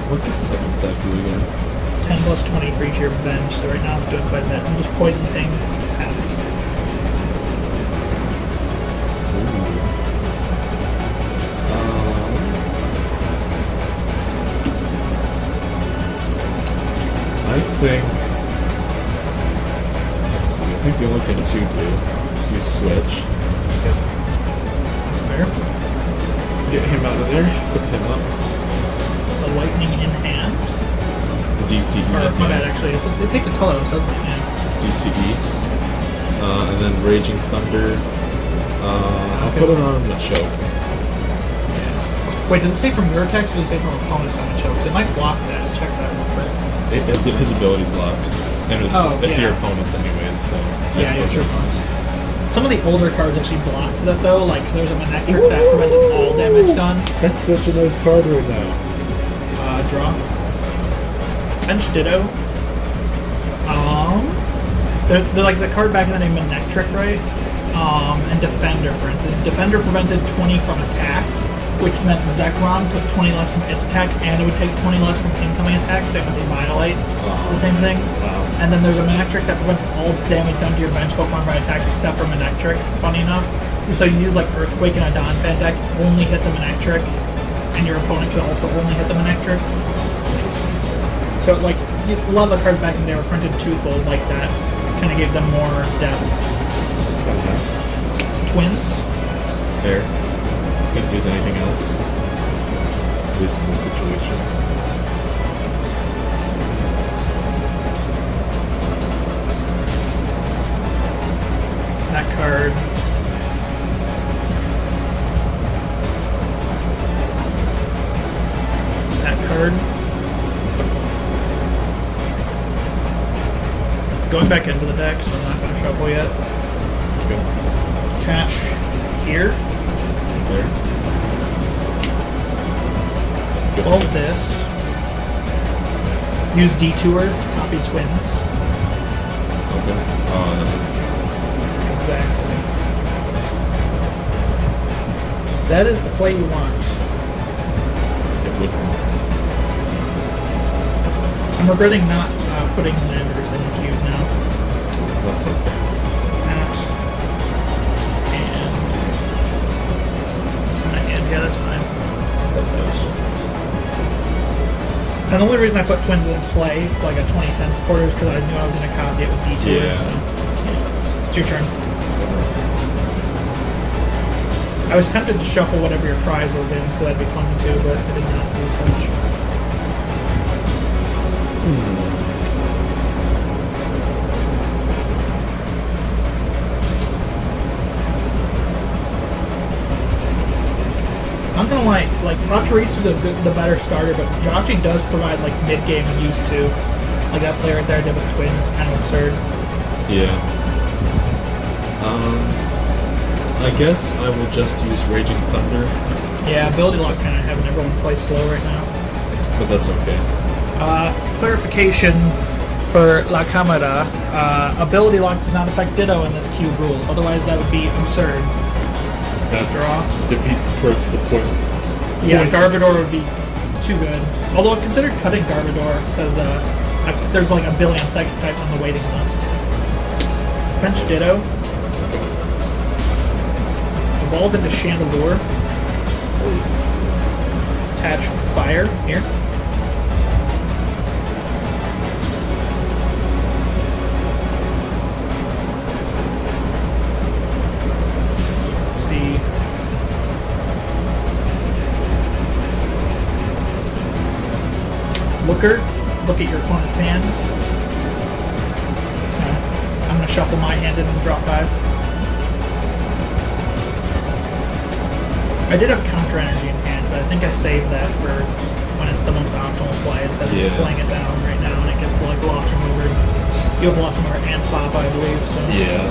Speaker 2: What's its second attack do again?
Speaker 1: 10 plus 20 for each of your revenge, so right now it's doing quite a bit. And just poison thing pass.
Speaker 2: I think. Let's see. I think the only thing to do is you switch.
Speaker 1: That's fair.
Speaker 2: Get him out of there. Put him up.
Speaker 1: The lightning in hand.
Speaker 2: DCE.
Speaker 1: Or, my bad, actually. They take the colors, doesn't it? Yeah.
Speaker 2: DCE. And then Raging Thunder. I'll put it on the choke.
Speaker 1: Wait, does it say from your attacks or does it say from opponent's on the choke? It might block that. Check that real quick.
Speaker 2: His ability's locked. And it's
Speaker 1: yeah.
Speaker 2: your opponent's anyways, so.
Speaker 1: Yeah, it's your opponent's. Some of the older cards actually blocked that though, like there's a Manectric that prevented all damage done.
Speaker 3: That's such a nice card right now.
Speaker 1: Draw. Bench Ditto. They're like the card back in the day, Manectric, right? And Defender, for instance. Defender prevented 20 from attacks, which meant Zekrom took 20 less from its attack, and it would take 20 less from incoming attacks, same with the Annihilate. The same thing.
Speaker 2: Wow.
Speaker 1: And then there's a Manectric that prevents all damage done to your bench Pokemon by attacks except for Manectric, funny enough. So you use like Earthquake in a Donphan deck, only hit the Manectric, and your opponent could also only hit the Manectric. So like, a lot of the cards back in the day were printed twofold like that. Kind of gave them more depth.
Speaker 2: That's kind of nice.
Speaker 1: Twins.
Speaker 2: Fair. Couldn't use anything else. At least in this situation.
Speaker 1: That card. That card. Going back into the deck, so I'm not going to shuffle yet.
Speaker 2: Go.
Speaker 1: Attach here.
Speaker 2: Fair. Good.
Speaker 1: Hold this. Use Detour, copy Twins.
Speaker 2: Okay. Oh, nice.
Speaker 1: Exactly. That is the play you want.
Speaker 2: It would.
Speaker 1: I'm regretting not putting Landers in the cube now.
Speaker 2: That's okay.
Speaker 1: That. And. It's in my hand. Yeah, that's fine. Put those. And the only reason I put Twins in play, like a 2010 supporter, is because I knew I was going to copy it with D2.
Speaker 2: Yeah.
Speaker 1: So, yeah. It's your turn. I was tempted to shuffle whatever your prize was in, because that'd be fun to do, but I did not do such. I'm gonna lie, like Pachirisu is the better starter, but Jirachi does provide like mid-game use too. Like that play right there I did with Twins is kind of absurd.
Speaker 2: Yeah. I guess I will just use Raging Thunder,
Speaker 1: Yeah, ability lock kind of having everyone play slow right now.
Speaker 2: but that's okay.
Speaker 1: Clarification for La Camera, ability lock does not affect Ditto in this cube rule, otherwise that would be absurd.
Speaker 2: That
Speaker 1: Draw.
Speaker 2: defeat the point.
Speaker 1: Yeah, Garbodor would be too good. Although I've considered cutting Garbodor because there's like a billion psychic types on the waiting list. Bench Ditto. Evolve into Chandelure. Attach Fire here. Let's see. Looker, look at your opponent's hand. I'm going to shuffle my hand in and draw 5. I did have counter energy in hand, but I think I saved that for when it's the most optimal play instead of just playing it down right now and it gets like Lost Remover. You have Lost Remover and Fop, I believe. So.
Speaker 2: Yeah,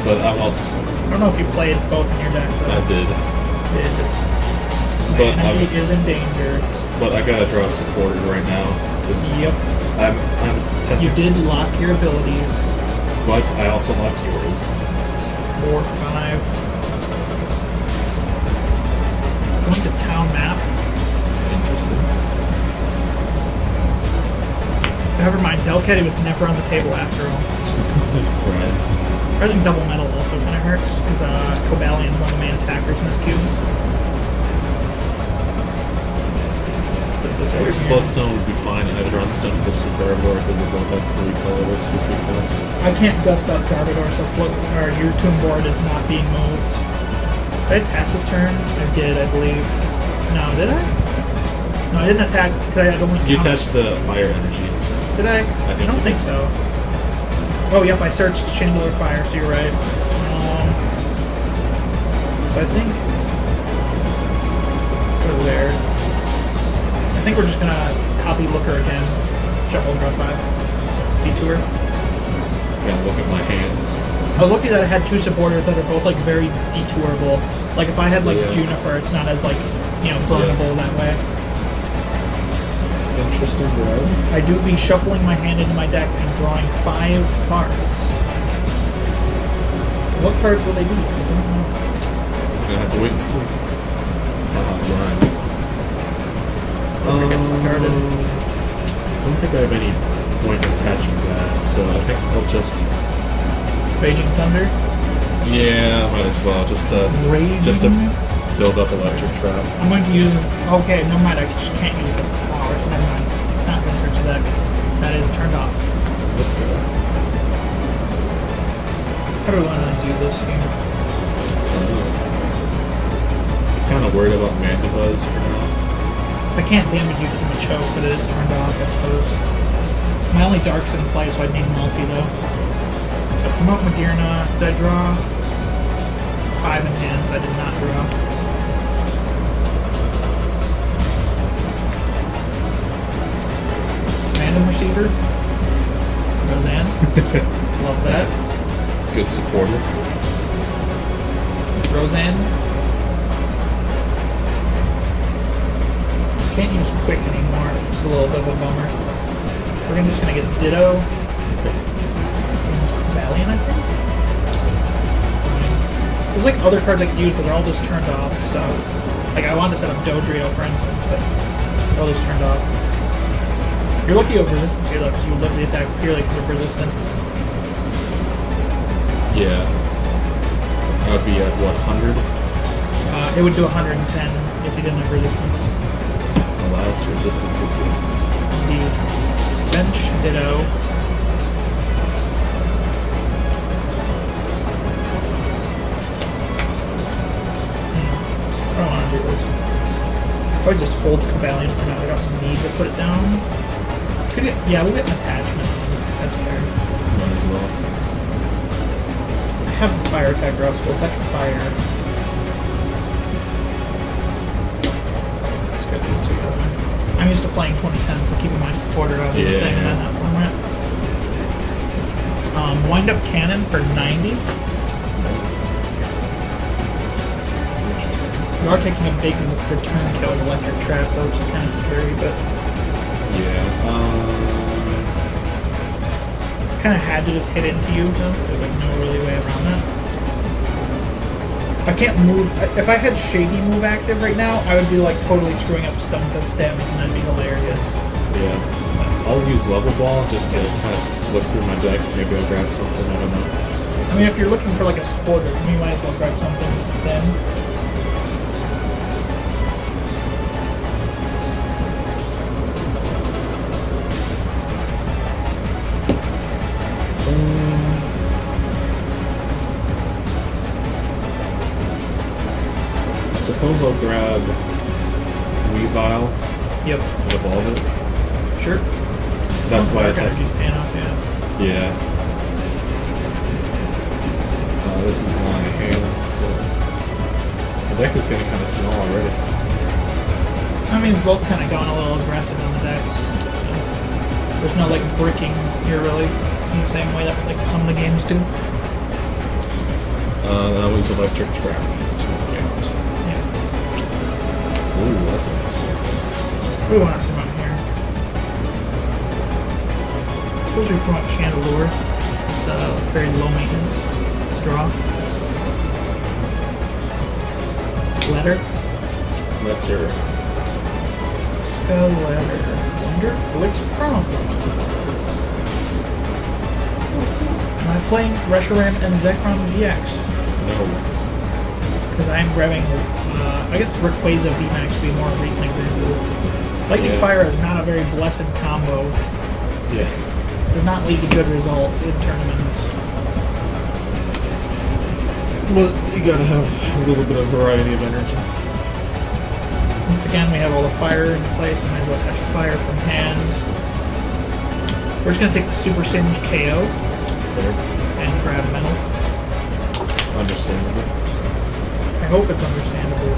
Speaker 2: but I'm also.
Speaker 1: I don't know if you played both in your deck, but
Speaker 2: I did.
Speaker 1: My
Speaker 2: But
Speaker 1: energy is in danger.
Speaker 2: But I gotta draw a supporter right now. 'Cause
Speaker 1: Yep.
Speaker 2: I'm
Speaker 1: You did lock your abilities.
Speaker 2: But I also locked yours.
Speaker 1: 4, 5. Going to town map.
Speaker 2: Interesting.
Speaker 1: Never mind, Delcatty was never on the table after all.
Speaker 2: Christ.
Speaker 1: I think double metal also kind of hurts, because Cobalion is one of the main attackers in this cube. Put this
Speaker 2: I
Speaker 1: over
Speaker 2: guess
Speaker 1: here.
Speaker 2: Floatstone would be fine. I'd run Stunfisk or Garbodor because they both have 3 colors, which would be fast.
Speaker 1: I can't gust out Garbodor, so your tomb board is not being moved. Did I attach this turn? I did, I believe. No, did I? No, I didn't attack because I had only
Speaker 2: You
Speaker 1: count.
Speaker 2: attached the fire energy.
Speaker 1: Did I?
Speaker 2: think
Speaker 1: don't
Speaker 2: you
Speaker 1: think
Speaker 2: did.
Speaker 1: so. Oh, yep, I searched Chandler Fire, so you're right. So I think... Go there. I think we're just gonna copy Looker again. Shuffle draw 5. Detour.
Speaker 2: Gotta look at my hand.
Speaker 1: I was lucky that I had 2 supporters that are both like very detourable. Like if I had like
Speaker 2: Yeah.
Speaker 1: Juniper, it's not as like, you know, burnable that way.
Speaker 3: Interesting, bro.
Speaker 1: I do be shuffling my hand into my deck and drawing 5 cards. What cards will they be? I don't know.
Speaker 2: Gonna have to wait and see. How hot Ryan.
Speaker 1: Before it gets started.
Speaker 2: I don't think I have any point in attaching that, so I think I'll just...
Speaker 1: Raging Thunder.
Speaker 2: Yeah, might as well, just to build up Electric Trap.
Speaker 1: I'm going to use... Okay, never mind, I just can't use the power, so never mind. Not going to search that. That is turned off.
Speaker 2: Let's go.
Speaker 1: How do we want to do this here?
Speaker 2: Kind of worried about Mandibuzz for now.
Speaker 1: I can't damage you from a choke, but it is turned off, I suppose. My only dark's in play, so I'd need multi, though. So promote Magearna. Did I draw? 5 in hand, so I did not draw. Random receiver. Roseanne. Love that.
Speaker 2: Good supporter.
Speaker 1: Roseanne. Can't use quick anymore. It's a little bit of a bummer. We're just gonna get Ditto. Valiant, I think. There's like other cards I could use, but they're all just turned off. So, like I wanted to set up Dodrio, for instance, but they're all just turned off. You're lucky you have resistance here, though, because you live the attack purely because of resistance.
Speaker 2: Yeah. That would be at what, 100?
Speaker 1: It would do 110 if you didn't have resistance.
Speaker 2: Alas, resistance exists.
Speaker 1: Indeed. Bench, Ditto. I don't want to do this. Probably just hold Cobalion for now. I don't need to put it down. Could it, yeah, we'll get an attachment. That's fair.
Speaker 2: Might as well.
Speaker 1: I have the fire attacker out, so we'll attach fire. Let's get these two going. I'm used to playing 2010s, so keeping my supporter out is a thing in that format. Wind up cannon for 90. You are taking a big return kill with electric trap, though, which is kind of scary, but
Speaker 2: Yeah.
Speaker 1: kind of had to just hit into you, though. There's like no really way around that. I can't move. If I had Shady move active right now, I would be like totally screwing up Stunfisk damage, and that'd be hilarious.
Speaker 2: Yeah. I'll use Level Ball just to kind of look through my deck. Maybe I'll grab something, I don't know.
Speaker 1: I mean, if you're looking for like a supporter, you might as well grab something then.
Speaker 2: I suppose I'll grab Weavile
Speaker 1: Yep.
Speaker 2: and evolve it.
Speaker 1: Sure.
Speaker 2: That's why I
Speaker 1: Dark
Speaker 2: attacked.
Speaker 1: Energy's paying off, yeah.
Speaker 2: Yeah. This is my hand, so the deck is getting kind of small already.
Speaker 1: I mean, we've both kind of gone a little aggressive on the decks. There's no like bricking here really, in the same way that like some of the games do.
Speaker 2: I'll use Electric Trap to knock out.
Speaker 1: Yeah.
Speaker 2: Ooh, that's a nice one.
Speaker 1: What do we want to promote here? Suppose we promote Chandelure. It's very low maintenance. Draw. Letter.
Speaker 2: Letter.
Speaker 1: a letter. Wonder who it's from. Am I playing Reshiram and Zekrom GX?
Speaker 2: No.
Speaker 1: Because I am grabbing, I guess Rayquaza VMAX would be a more recent example. Lightning Fire is not a very blessed combo.
Speaker 2: Yeah.
Speaker 1: Does not lead to good results in tournaments.
Speaker 2: Well, you gotta have a little bit of variety of energy.
Speaker 1: Once again, we have all the fire in place. We might as well touch fire from hand. We're just going to take the Super Singe KO
Speaker 2: Fair.
Speaker 1: and grab metal.
Speaker 2: Understandable.
Speaker 1: I hope it's understandable.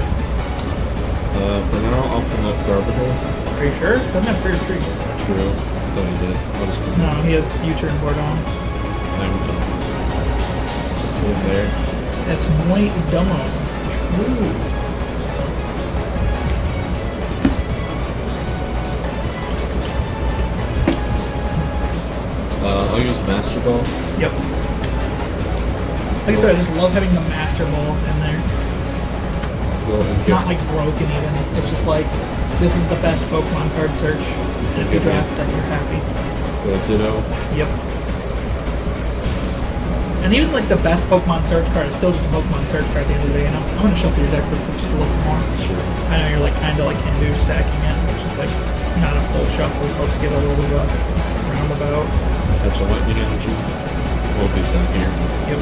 Speaker 2: For now, I'll pull up Garbodor.
Speaker 1: Are you sure? Doesn't have Fear Tree.
Speaker 2: True. I thought he did. I'll just put
Speaker 1: No, he has U-turn board on.
Speaker 2: I'm done. Put him there.
Speaker 1: That's muy dumbo. True.
Speaker 2: I'll use Master Ball.
Speaker 1: Yep. Like I said, I just love having the Master Ball in there.
Speaker 2: Go and
Speaker 1: It's not like broken even. It's just like, this is the best Pokemon card search. And if you draft that, you're happy.
Speaker 2: Ditto.
Speaker 1: Yep. And even like the best Pokemon search card is still just a Pokemon search card at the end of the day, you know? I'm gonna shuffle your deck real quick just a little more.
Speaker 2: Sure.
Speaker 1: I know you're like kinda like Hindu stacking it, which is like not a full shuffle, it's supposed to give a little bit of a roundabout.
Speaker 2: That's a lightning energy. Hold these down here.
Speaker 1: Yep.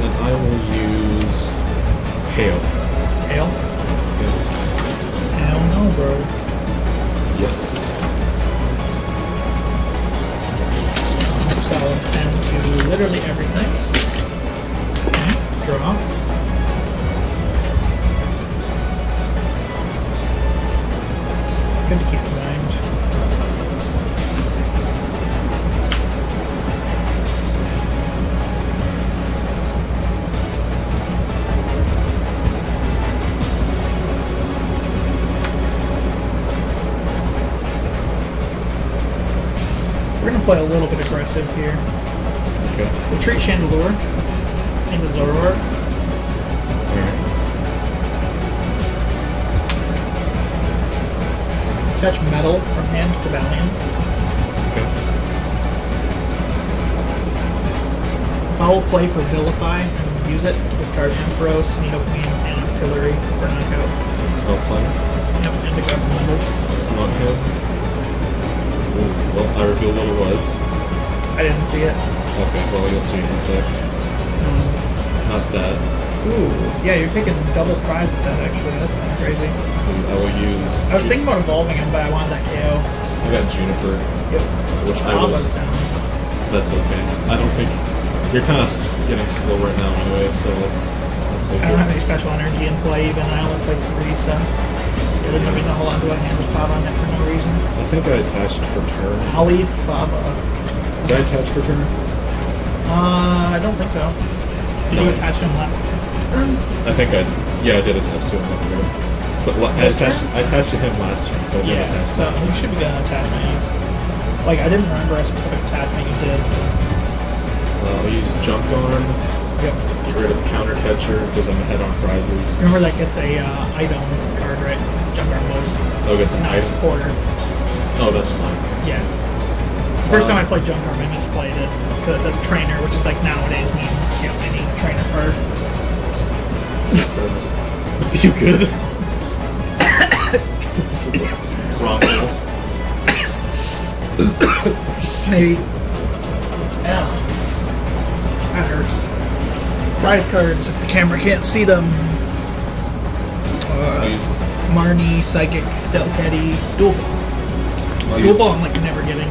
Speaker 2: And I will use Hail.
Speaker 1: Hail?
Speaker 2: Yeah.
Speaker 1: Hell no, bro.
Speaker 2: Yes.
Speaker 1: So I'll tend to literally everything. Okay, draw. Good to keep in mind. We're gonna play a little bit aggressive here.
Speaker 2: Okay.
Speaker 1: Retreat Chandelure into Zoroark.
Speaker 2: Alright.
Speaker 1: Touch Metal from hand to Valiant.
Speaker 2: Okay.
Speaker 1: Foul play for Vilify and use it to discard Ampharos, Nidoqueen, and Artillery for knockout.
Speaker 2: I'll play.
Speaker 1: Yep, and to grab Metal.
Speaker 2: Not him. Ooh, well, I revealed what it was.
Speaker 1: I didn't see it.
Speaker 2: Okay, well, you'll see in a sec. Not that.
Speaker 1: Ooh, yeah, you're taking double prize with that actually. That's kind of crazy.
Speaker 2: I will use...
Speaker 1: I was thinking about evolving him, but I wanted that KO.
Speaker 2: I got Juniper,
Speaker 1: Yep.
Speaker 2: which I was...
Speaker 1: Lava's down.
Speaker 2: That's okay. I don't think... You're kind of getting slow right now anyway, so... I'll take
Speaker 1: I don't have
Speaker 2: it.
Speaker 1: any special energy in play even. I only played 3, so... It doesn't mean to hold on to a hand with Faba on it for no reason.
Speaker 2: I think I attached for turn.
Speaker 1: I'll leave Faba.
Speaker 2: Did I attach for turn?
Speaker 1: I don't think so. Did
Speaker 2: No.
Speaker 1: you attach him left?
Speaker 2: I think I... Yeah, I did attach to him. That's right. But
Speaker 1: This turn?
Speaker 2: I attached to him last turn, so I did
Speaker 1: Yeah,
Speaker 2: attach
Speaker 1: so
Speaker 2: to him.
Speaker 1: you should be getting an attachment, yeah. Like, I didn't remember a specific attachment you did, so...
Speaker 2: I'll use Junk Arm.
Speaker 1: Yep.
Speaker 2: Get rid of Counter Catcher because I'm ahead on prizes.
Speaker 1: Remember that gets a item card, right? Jump Arm was.
Speaker 2: Oh, it gets an
Speaker 1: Not a
Speaker 2: item.
Speaker 1: supporter.
Speaker 2: Oh, that's fine.
Speaker 1: Yeah. First time I played Junk Arm, I misplayed it. Because it says trainer, which is like nowadays means, you know, any trainer card.
Speaker 2: You good? Wrong hole.
Speaker 1: Maybe. Ow. That hurts. Prize cards, if the camera can't see them.
Speaker 2: I'll use,
Speaker 1: Marnie, Psychic, Delcatty, Dual Ball.
Speaker 2: I'll
Speaker 1: Dual
Speaker 2: use
Speaker 1: Ball I'm like never getting.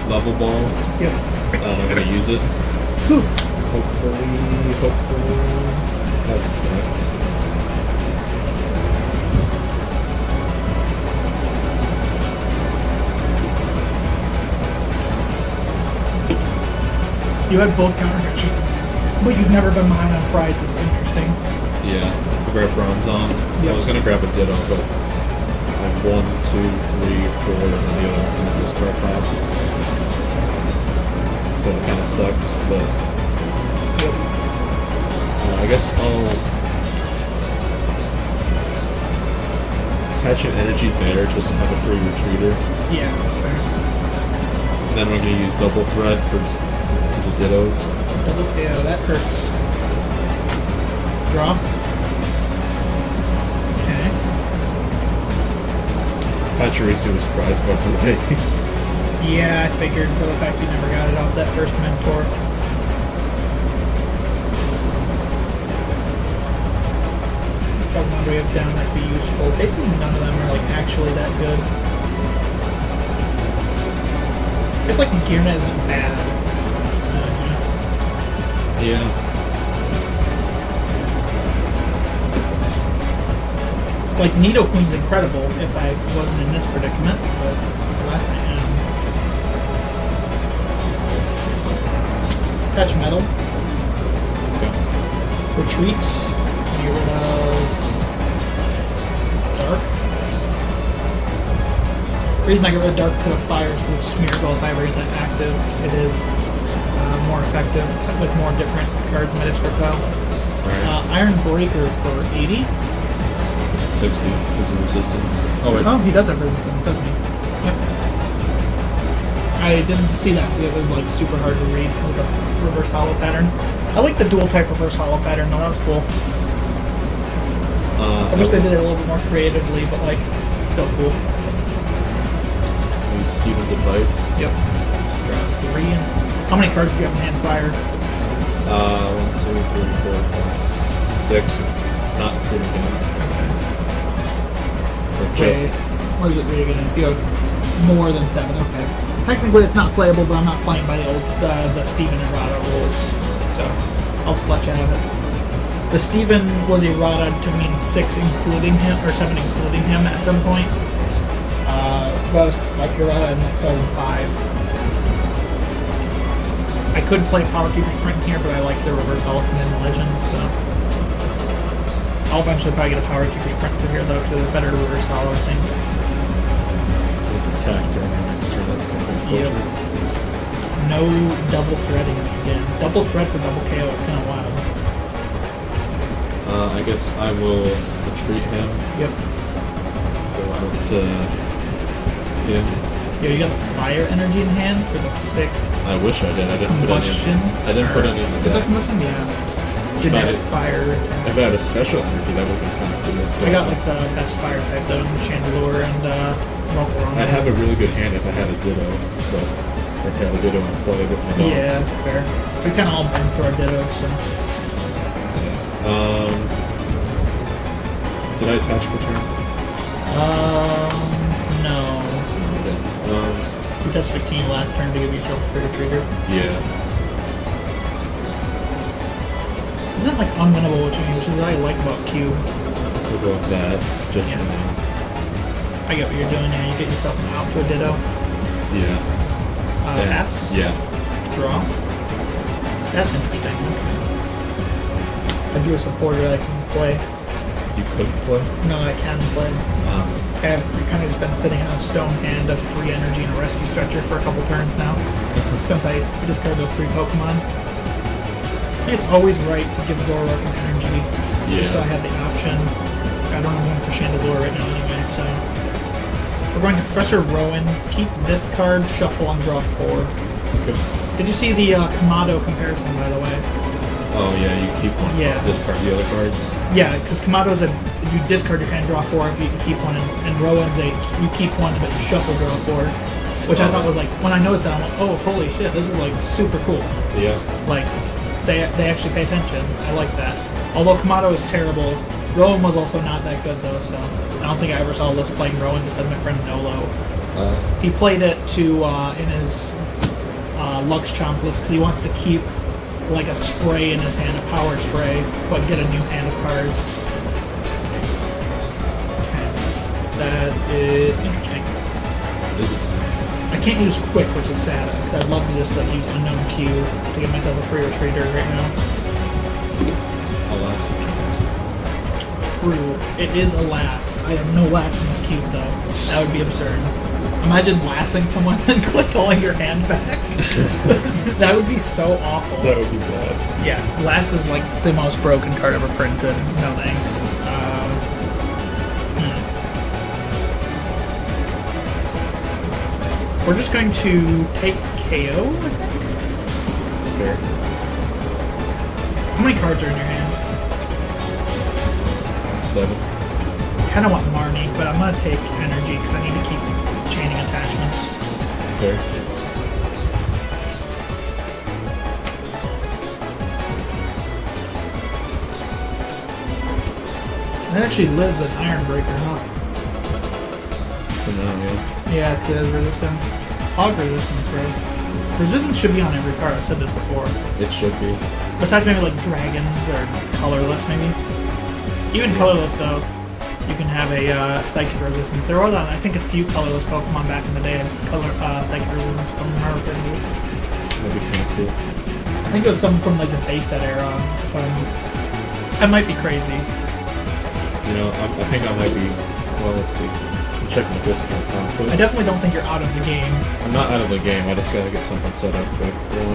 Speaker 2: Level Ball.
Speaker 1: Yep.
Speaker 2: I'm gonna use it.
Speaker 1: Whew.
Speaker 2: Hopefully. That sucks.
Speaker 1: You had both counter catchers, but you've never been behind on prizes. Interesting.
Speaker 2: Yeah. I grabbed Bronzong.
Speaker 1: Yep.
Speaker 2: I was gonna grab a Ditto, but I have 1, 2, 3, 4, and then the other one's in the discard pile. So that kind of sucks, but
Speaker 1: Yep.
Speaker 2: I guess I'll attach an energy there just to have a free retreater.
Speaker 1: Yeah, that's fair.
Speaker 2: And then we're gonna use double threat for the Dittos.
Speaker 1: Double KO, that hurts. Draw. Okay.
Speaker 2: Pachirisu was surprised by the way.
Speaker 1: Yeah, I figured for the fact you never got it off that first mentor. Pokemon we have down that'd be useful. Basically none of them are like actually that good. I guess like Gearnet isn't bad.
Speaker 2: Yeah.
Speaker 1: Like Nidoqueen's incredible if I wasn't in this predicament, but alas I am. Touch Metal.
Speaker 2: Okay.
Speaker 1: Retreat. Get rid of Dark. The reason I get rid of Dark is because of Fire is with Smear. Well, if I ever get that active, it is more effective with more different cards in my discard pile.
Speaker 2: Alright.
Speaker 1: Iron Breaker for 80.
Speaker 2: 60 because of resistance. Oh wait.
Speaker 1: Oh, he does have resistance, doesn't he? Yep. I didn't see that because it was like super hard to read with the reverse hollow pattern. I like the dual type reverse hollow pattern though, that was cool. I wish they did it a little bit more creatively, but like, it's still cool.
Speaker 2: Use Steven's advice.
Speaker 1: Yep. Draw 3. How many cards do you have in hand fire?
Speaker 2: 1, 2, 3, 4, 5, 6. Not including him. So just
Speaker 1: Wait, what is it read again? If you have more than 7, okay. Technically it's not playable, but I'm not playing by the Steven errata rules. So, I'll just let you have it. The Steven was errata to mean 6 including him, or 7 including him at some point. But like errata in 2005. I could play Power Keeper Sprint here, but I like the reverse Elephant in Legend, so. I'll eventually probably get a Power Keeper Sprint for here though, because it's better reverse hollow, I think.
Speaker 2: with attack during the next turn, that's going to be
Speaker 1: Yep.
Speaker 2: unfortunate.
Speaker 1: No double threading again. Double thread for double KO is kind of wild.
Speaker 2: I guess I will retreat him.
Speaker 1: Yep.
Speaker 2: Go out to him.
Speaker 1: Yo, you got fire energy in hand for the sick
Speaker 2: I wish I did. I didn't put any.
Speaker 1: combustion.
Speaker 2: I didn't put any in the
Speaker 1: Is that
Speaker 2: deck.
Speaker 1: combustion? Yeah. Genetic fire.
Speaker 2: If I had a special energy, that would be kind of cool.
Speaker 1: I got like the best fire type though, Chandelure and Volcarona.
Speaker 2: I'd have a really good hand if I had a Ditto, but if I had a Ditto in play, but I don't.
Speaker 1: Yeah, fair. We kind of all been through our Ditto, so.
Speaker 2: Did I attach for turn?
Speaker 1: No.
Speaker 2: Okay.
Speaker 1: We touched 15 last turn to give you a free retreater.
Speaker 2: Yeah.
Speaker 1: Isn't like unwinnable, which is what I like about Q.
Speaker 2: So go with that. Just
Speaker 1: Yeah.
Speaker 2: for now.
Speaker 1: I get what you're doing now. You get yourself an out to a Ditto.
Speaker 2: Yeah.
Speaker 1: Pass.
Speaker 2: Yeah.
Speaker 1: Draw. That's interesting. Okay. I drew a supporter that I can play.
Speaker 2: You couldn't play.
Speaker 1: No, I can play. I've kind of just been sitting on a stone hand of 3 energy and a rescue stretcher for a couple turns now. Since I discarded those 3 Pokemon. I think it's always right to give Zoroark an energy. Just so I
Speaker 2: Yeah.
Speaker 1: have the option. I don't know going for Chandelure right now anyway, so. We're going to Professor Rowan. Keep this card, shuffle, and draw 4.
Speaker 2: Okay.
Speaker 1: Did you see the Kamado comparison, by the way?
Speaker 2: Oh yeah, you keep one.
Speaker 1: Yeah.
Speaker 2: Discard the other cards.
Speaker 1: Yeah, because Kamado's a you discard your hand, draw 4 if you keep one, and Rowan's a you keep one but you shuffle, draw 4. Which I thought was like, when I noticed that, I'm like, oh holy shit, this is like super cool.
Speaker 2: Yeah.
Speaker 1: Like, they actually pay attention. I like that. Although Kamado is terrible, Rowan was also not that good though, so I don't think I ever saw List playing Rowan just as my friend Nolo. He played it to in his Lux Chomp list because he wants to keep like a spray in his hand, a power spray, but get a new hand of cards. Okay. That is interesting.
Speaker 2: Is it?
Speaker 1: I can't use Quick, which is sad, because I'd love to just like use Unknown Q to give myself a free retreater right now.
Speaker 2: Alas, you can't.
Speaker 1: True. It is a lass. I have no lass in this cube though. That would be absurd. Imagine lassing someone and calling your hand back. That would be so awful.
Speaker 2: That would be bad.
Speaker 1: Yeah, lass is like the most broken card ever printed. No thanks. We're just going to take KO, I think.
Speaker 2: It's fair.
Speaker 1: How many cards are in your hand?
Speaker 2: 7.
Speaker 1: Kind of want Marnie, but I'm going to take energy because I need to keep chaining attachments.
Speaker 2: Fair.
Speaker 1: That actually lives an Ironbreaker, huh?
Speaker 2: For now, yeah.
Speaker 1: Yeah, it does. Resistance. Hog resistance, bro. Resistance should be on every card. I've said this before.
Speaker 2: It should be.
Speaker 1: Besides maybe like dragons or colorless, maybe. Even colorless, though, you can have a psychic resistance. There was, I think, a few colorless Pokemon back in the day had psychic resistance from America.
Speaker 2: That'd be kind of cool.
Speaker 1: I think it was something from like the base set era. I might be crazy.
Speaker 2: You know, I think I might be. Well, let's see. I'm checking the Discord conflict.
Speaker 1: I definitely don't think you're out of the game.
Speaker 2: I'm not out of the game. I just gotta get something set up quick. 1, 2.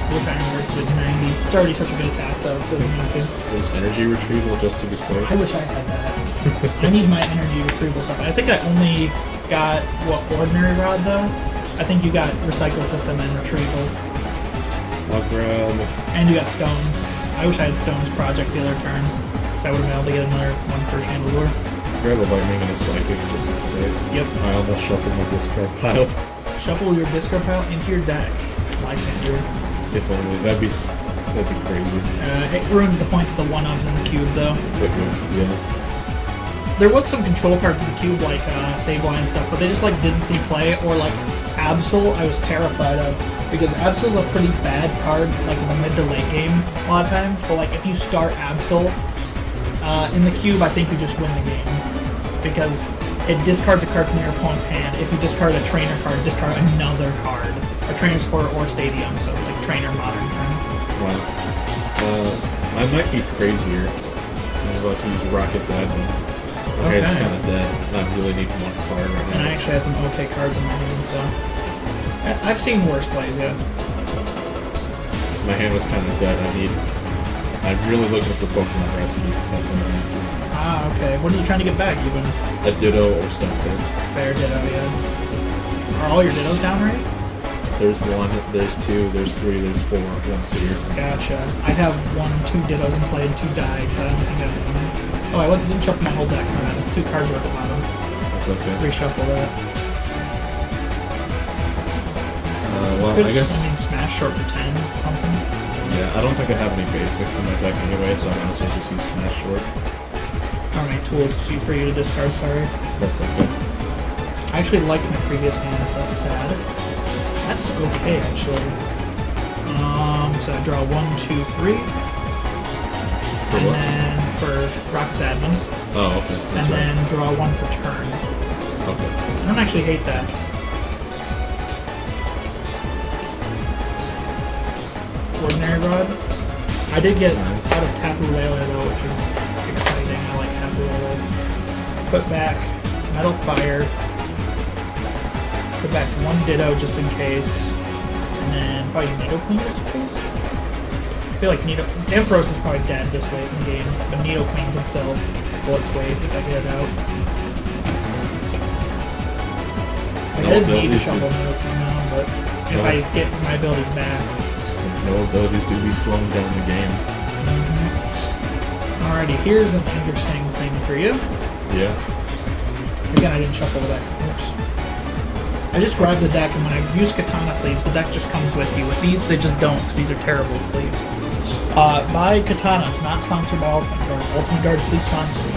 Speaker 1: Which I worked with 90. It's already such a good attack, though. Doesn't need to.
Speaker 2: There's energy retrieval just to be safe.
Speaker 1: I wish I had that. I need my energy retrieval stuff. I think I only got, what, Ordinary Rod, though? I think you got Recycle System and Retrieval.
Speaker 2: I'll grab.
Speaker 1: And you got Stones. I wish I had Stones Project the other turn. So I would have been able to get another one first hand lure.
Speaker 2: Grab a Lightning and a Psychic just to be safe.
Speaker 1: Yep.
Speaker 2: I almost shuffled my discard pile.
Speaker 1: Shuffle your discard pile into your deck. Lysander.
Speaker 2: If only. That'd be crazy.
Speaker 1: It ruins the point of the one-ofs in the cube, though.
Speaker 2: It would, yeah.
Speaker 1: There was some control cards in the cube, like Sableye and stuff, but they just like didn't see play. Or like Absol, I was terrified of, because Absol's a pretty bad card, like in the mid to late game a lot of times. But like if you start Absol in the cube, I think you just win the game, because it discards a card from your opponent's hand. If you discard a trainer card, discard another card, a trainer score or stadium, so like trainer modern time.
Speaker 2: Wow. I might be crazier. I'm about to use Rocket's Admin. Okay, it's kind of dead. I really need one card right now.
Speaker 1: And I actually had some okay cards in my hand, so I've seen worse plays, yeah.
Speaker 2: My hand was kind of dead. I'm really looking for Pokemon recipe. That's what I need.
Speaker 1: Ah, okay. What are you trying to get back, even?
Speaker 2: A Ditto or Stunfisk.
Speaker 1: Fair Ditto, yeah. Are all your Dittos down right?
Speaker 2: There's 1, there's 2, there's 3, there's 4. 1's here.
Speaker 1: Gotcha. I have 2 Dittos in play and 2 died, so I don't think I have one. Oh, I didn't shuffle my whole deck. I had 2 cards at the bottom.
Speaker 2: That's okay.
Speaker 1: Reshuffle that.
Speaker 2: Well, I guess.
Speaker 1: I mean, Smash short for 10, something.
Speaker 2: Yeah, I don't think I have any basics in my deck anyway, so I might as well just use Smash Short.
Speaker 1: How many tools for you to discard, sorry.
Speaker 2: That's okay.
Speaker 1: I actually liked my previous hand, so that's sad. That's okay, actually. So I draw 1, 2, 3.
Speaker 2: For
Speaker 1: and
Speaker 2: what?
Speaker 1: then for Rocket's Admin.
Speaker 2: Oh, okay. That's
Speaker 1: and
Speaker 2: right.
Speaker 1: then draw 1 for turn.
Speaker 2: Okay.
Speaker 1: I don't actually hate that. Ordinary Rod. I did get out of Tapu Lele though, which is exciting. I like Tapu Lele. Put back Metal Fire. Put back 1 Ditto just in case. And then probably Nidoqueen just in case. I feel like Ampharos is probably dead this late in the game, but Nidoqueen can still pull its weight if I get it out. I did need to shuffle Nidoqueen now, but if I get my abilities back.
Speaker 2: No abilities do be slowing down the game.
Speaker 1: Alrighty, here's an interesting thing for you.
Speaker 2: Yeah.
Speaker 1: Again, I didn't shuffle the deck. Oops. I just grabbed the deck, and when I use Katana sleeves, the deck just comes with you. With these, they just don't, because these are terrible sleeves. Buy Katanas, not sponsored by Ultimate Guard. Ultimate Guard, please sponsor me.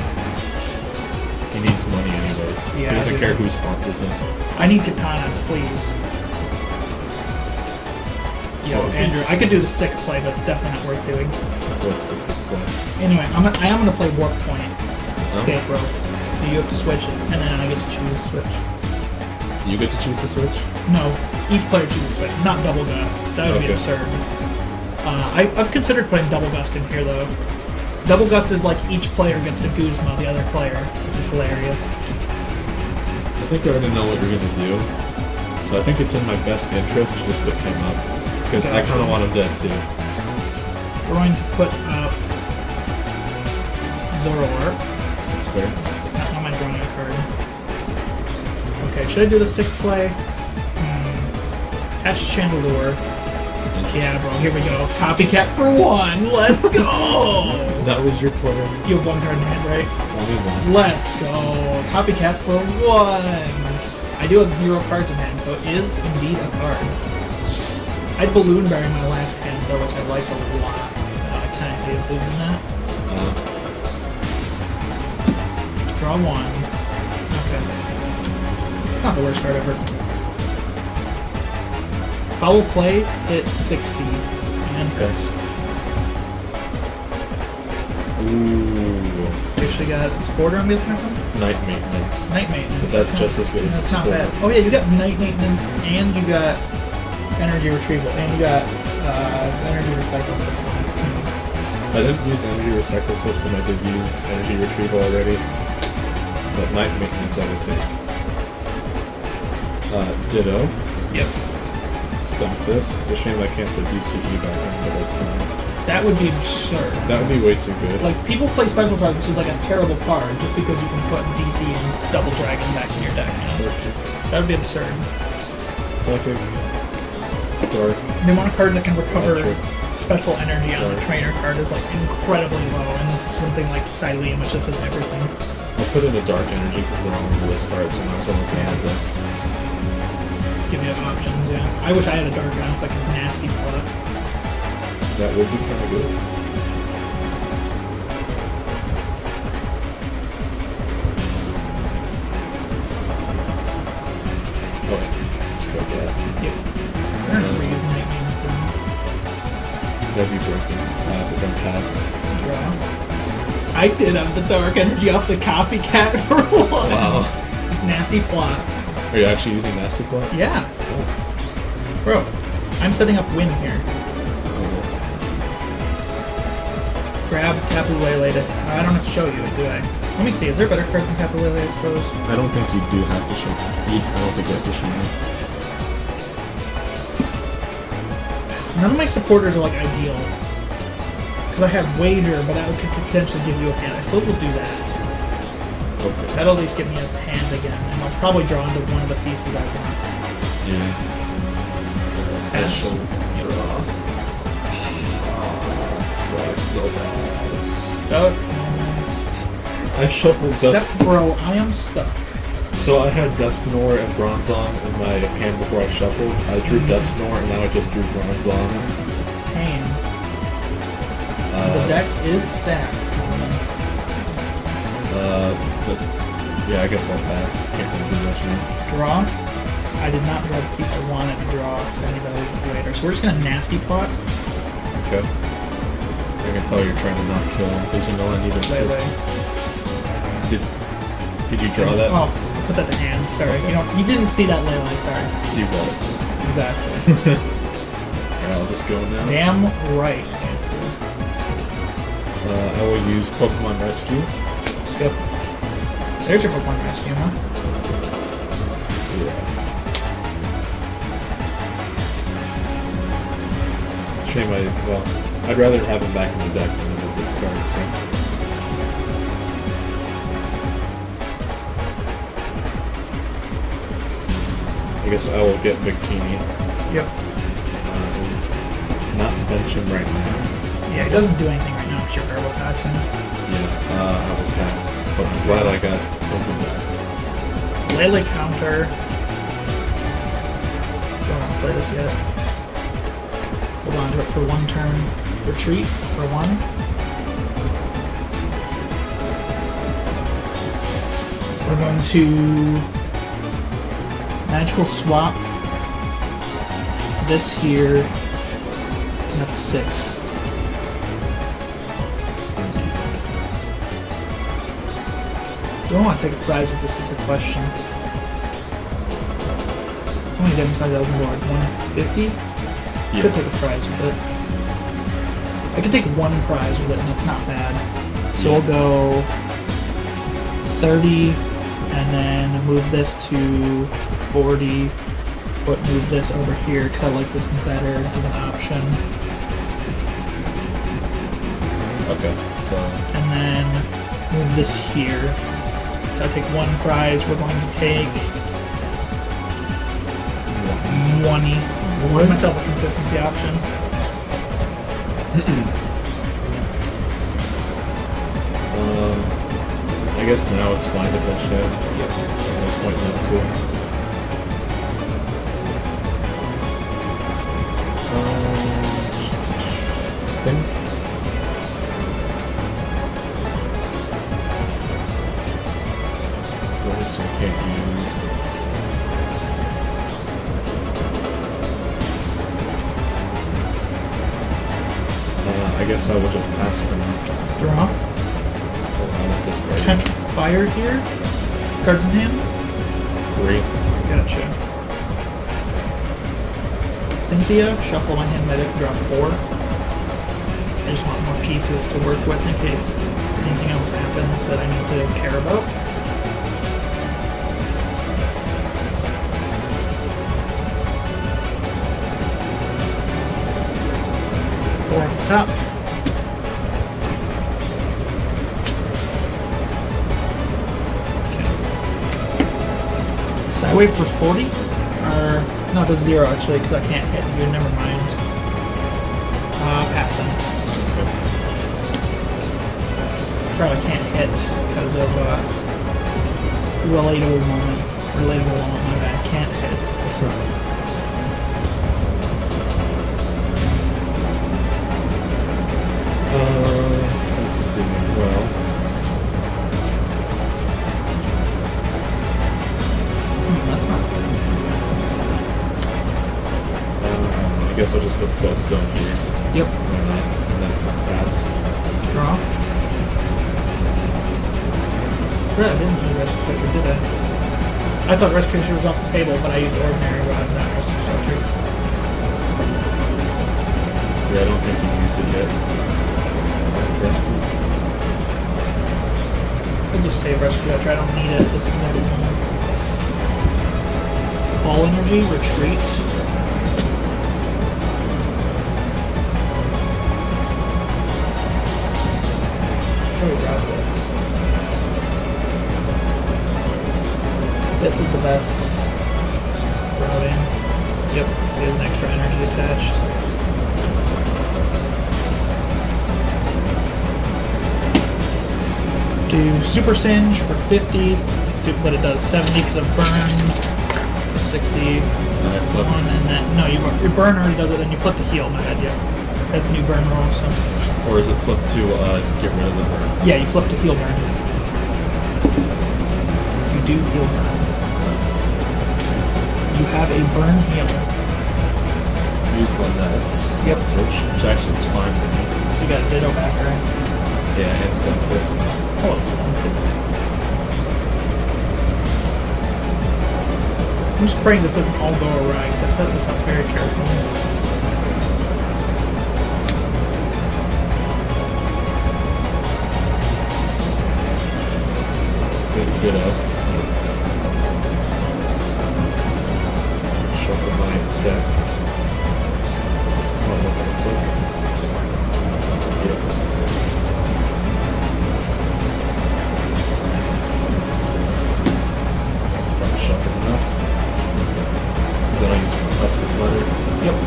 Speaker 2: He needs money anyways.
Speaker 1: Yeah,
Speaker 2: he doesn't care who sponsors him.
Speaker 1: I need Katanas, please. Yo, Andrew, I could do the sick play, but it's definitely not worth doing.
Speaker 2: What's the sick play?
Speaker 1: Anyway, I am going to play Warp Point. Escape Rope. So you have to switch it, and then I get to choose switch.
Speaker 2: You get to choose the switch?
Speaker 1: No, each player chooses switch, not Double Gust. That would be absurd. I've considered putting Double Gust in here, though. Double Gust is like each player gets to Guzma the other player, which is hilarious.
Speaker 2: I think I already know what you're going to do. So I think it's in my best interest to just put him up. Because I kind of want him dead too.
Speaker 1: We're going to put up Zoroark.
Speaker 2: That's fair.
Speaker 1: How am I drawing a card? Okay, should I do the sick play? Catch Chandelure. Yeah, bro, here we go. Copycat for 1. Let's go!
Speaker 2: That was your plan.
Speaker 1: You have 1 card in hand, right?
Speaker 2: Only one.
Speaker 1: Let's go. Copycat for 1. I do have 0 cards in hand, so it is indeed a card. I balloon berry my last hand, though, which I like a lot. So I kind of hate losing that. Draw 1. Okay. It's not the worst card ever. Foul play, hit 60. And
Speaker 2: Okay. Ooh.
Speaker 1: we actually got Sporter, I'm guessing, or something?
Speaker 2: Night maintenance.
Speaker 1: Night Maintenance.
Speaker 2: But that's just as good as
Speaker 1: That's
Speaker 2: the
Speaker 1: not
Speaker 2: Sporter.
Speaker 1: bad. Oh yeah, you got Night Maintenance, and you got Energy Retrieval, and you got Energy Recycle System.
Speaker 2: I didn't use energy recycle system. I did use energy retrieval already. But night maintenance I would take. Ditto.
Speaker 1: Yep.
Speaker 2: Stump this. It's a shame I can't put DCE back in, but that's fine.
Speaker 1: That would be absurd.
Speaker 2: That would be way too good.
Speaker 1: Like, people play Special Charge, which is like a terrible card, just because you can put DC and Double Dragon back in your deck. You know? That would be absurd.
Speaker 2: Psychic. Dark.
Speaker 1: The amount of cards that can recover
Speaker 2: Electric.
Speaker 1: special energy on the
Speaker 2: Right.
Speaker 1: trainer card is like incredibly low, and this is something like Silene, which just does everything.
Speaker 2: I'll put in a dark energy because they're all on the list cards, so might as well look at that.
Speaker 1: Give you options, yeah. I wish I had a dark ground, it's like a nasty plot.
Speaker 2: That would be kind of good. Okay, let's go with that.
Speaker 1: Yep. I don't know reason Night Maintenance
Speaker 2: That'd be broken. If I'm past.
Speaker 1: draw. I did have the dark energy off the copycat for 1.
Speaker 2: Wow.
Speaker 1: Nasty plot.
Speaker 2: Are you actually using Nasty Plot?
Speaker 1: Yeah.
Speaker 2: Oh.
Speaker 1: Bro, I'm setting up win here. Grab Tapu Lele. I don't have to show you it, do I? Let me see, is there better cards than Tapu Lele, I suppose?
Speaker 3: I don't think you do have to show. I don't think you have to show me.
Speaker 1: None of my supporters are like ideal. Because I have Wager, but that could potentially give you a hand. I still will do that.
Speaker 2: Okay.
Speaker 1: That'll at least give me a hand again, and I'll probably draw into one of the pieces I want.
Speaker 2: Yeah. I
Speaker 1: Pass.
Speaker 2: shall draw. Oh, that sucks so bad.
Speaker 1: Stuck.
Speaker 2: I shuffled
Speaker 1: Step,
Speaker 2: Dusk.
Speaker 1: bro, I am stuck.
Speaker 2: So I had Dusknoir and Bronzong in my hand before I shuffled. I drew Dusknoir and now I just drew Bronzong.
Speaker 1: Pain. The deck is stacked.
Speaker 2: But yeah, I guess I'll pass. Can't really do much now.
Speaker 1: Draw. I did not draw the piece I wanted to draw because I need to leave later. So we're just gonna nasty plot.
Speaker 2: Okay. I can tell you're trying to not kill him because you know I need him
Speaker 1: Lele.
Speaker 2: Did you draw that?
Speaker 1: Oh, put that to hand. Sorry,
Speaker 2: Okay.
Speaker 1: you didn't see that Lele card.
Speaker 2: See what?
Speaker 1: Exactly.
Speaker 2: Alright, I'll just go now.
Speaker 1: Damn right.
Speaker 2: I will use Pokemon Rescue.
Speaker 1: Yep. There's your Pokemon Rescue, huh?
Speaker 2: Yeah. Shame I'd rather have him back in the deck than with this card, so. I guess I will get Victini.
Speaker 1: Yep.
Speaker 2: Not bench him right now.
Speaker 1: Yeah, it doesn't do anything right now because you're Turbo Passing.
Speaker 2: Yeah, I will pass. But I'm glad I got something back.
Speaker 1: Lele counter. Don't want to play this yet. Hold on to it for 1 turn. Retreat for 1. We're going to Magical Swap this here, and that's a 6. Do I want to take a prize with this is the question. How many damage cards I was more? 150? Could take a prize with it. I could take 1 prize with it, and that's not bad. So
Speaker 2: Yeah.
Speaker 1: we'll go 30, and then move this to 40, but move this over here because I like this better as an option.
Speaker 2: Okay, so
Speaker 1: And then move this here. So I take 1 prize. We're going to take 20. Give myself a consistency option.
Speaker 2: I guess now it's fine to finish it. Yep. No point now too. I think. So this one can't use. I guess I will just pass for now.
Speaker 1: Draw.
Speaker 2: Hold on, let's discard.
Speaker 1: Potential fire here. Cards in hand.
Speaker 2: 3.
Speaker 1: Gotcha. Cynthia, shuffle my hand medic, draw 4. I just want more pieces to work with in case anything else happens that I need to care about. Four off the top. So I wait for 40? Or, no, it does 0 actually, because I can't hit you, never mind. Pass them. Probably can't hit because of, relatable moment. Relatable moment, my bad. Can't hit.
Speaker 2: Let's see. Well,
Speaker 1: That's not
Speaker 2: I guess I'll just put Floatstone here.
Speaker 1: Yep.
Speaker 2: And then pass.
Speaker 1: Draw. Right, I didn't do Rescue Structure, did I? I thought Rescue Structure was off the table, but I used Ordinary Rod, not Rescue Structure.
Speaker 2: Yeah, I don't think you used it yet.
Speaker 1: I'll just save Rescue Structure, I don't need it at this exact moment. Ball Energy, Retreat. Oh, grab it. This is the best routing. Yep, there's an extra energy attached. Do Super Singe for 50, but it does 70 because of burn. 60,
Speaker 2: I flip.
Speaker 1: 1, and then, no, your burn already does it, then you flip the heal, my bad, yeah. That's a new burn roll, so.
Speaker 2: Or is it flip to get rid of the burn?
Speaker 1: Yeah, you flip to heal burn. You do heal burn. You have a burn healer.
Speaker 2: Use one that's
Speaker 1: Yep.
Speaker 2: switch, which actually is fine for me.
Speaker 1: You got a Ditto back, right?
Speaker 2: Yeah, it's done this.
Speaker 1: Oh, it's done. I'm just praying this doesn't all go awry, because I've set this up very carefully.
Speaker 2: Good Ditto. Shuffle my deck. That's not what I put. Yeah. Probably shuffle enough. Then I use Professor's Letter.
Speaker 1: Yep.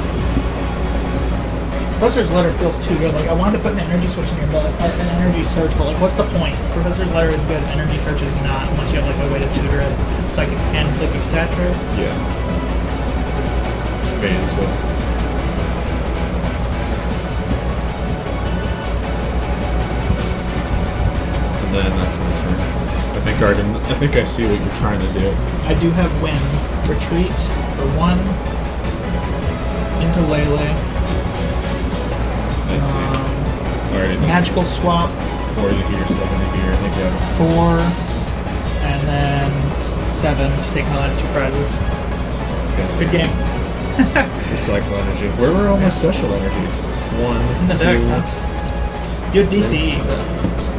Speaker 1: Professor's Letter feels too good. Like, I wanted to put an energy switch in here, but an energy search, but like, what's the point? Professor's Letter is good, energy search is not, unless you have like a way to tutor it. Psychic and Psychic Catcher.
Speaker 2: Yeah. May as well. And then that's my turn. I think I see what you're trying to do.
Speaker 1: I do have Wind. Retreat for 1 into Lele.
Speaker 2: I see. Alright.
Speaker 1: Magical Swap
Speaker 2: 40 here, 70 here. I think you have
Speaker 1: 4, and then 7 to take my last 2 prizes. Good game.
Speaker 2: Recycle energy. Where were all my special energies? 1,
Speaker 1: In the
Speaker 2: 2.
Speaker 1: deck, huh? You had DCE, but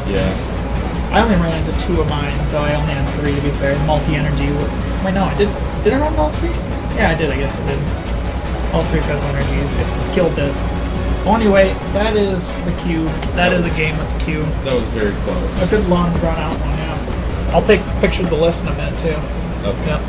Speaker 2: Yeah.
Speaker 1: I only ran into 2 of mine, though I only had 3 to be fair. Multi-energy. Wait, no, I did. Did I run all 3? Yeah, I did. I guess I did. All 3 physical energies. It's a skill diff. Well, anyway, that is the cube. That is a game with the cube.
Speaker 2: That was very close.
Speaker 1: A good long drawn out one, yeah. I'll take pictures of the list in a minute too.
Speaker 2: Okay.
Speaker 1: Yep.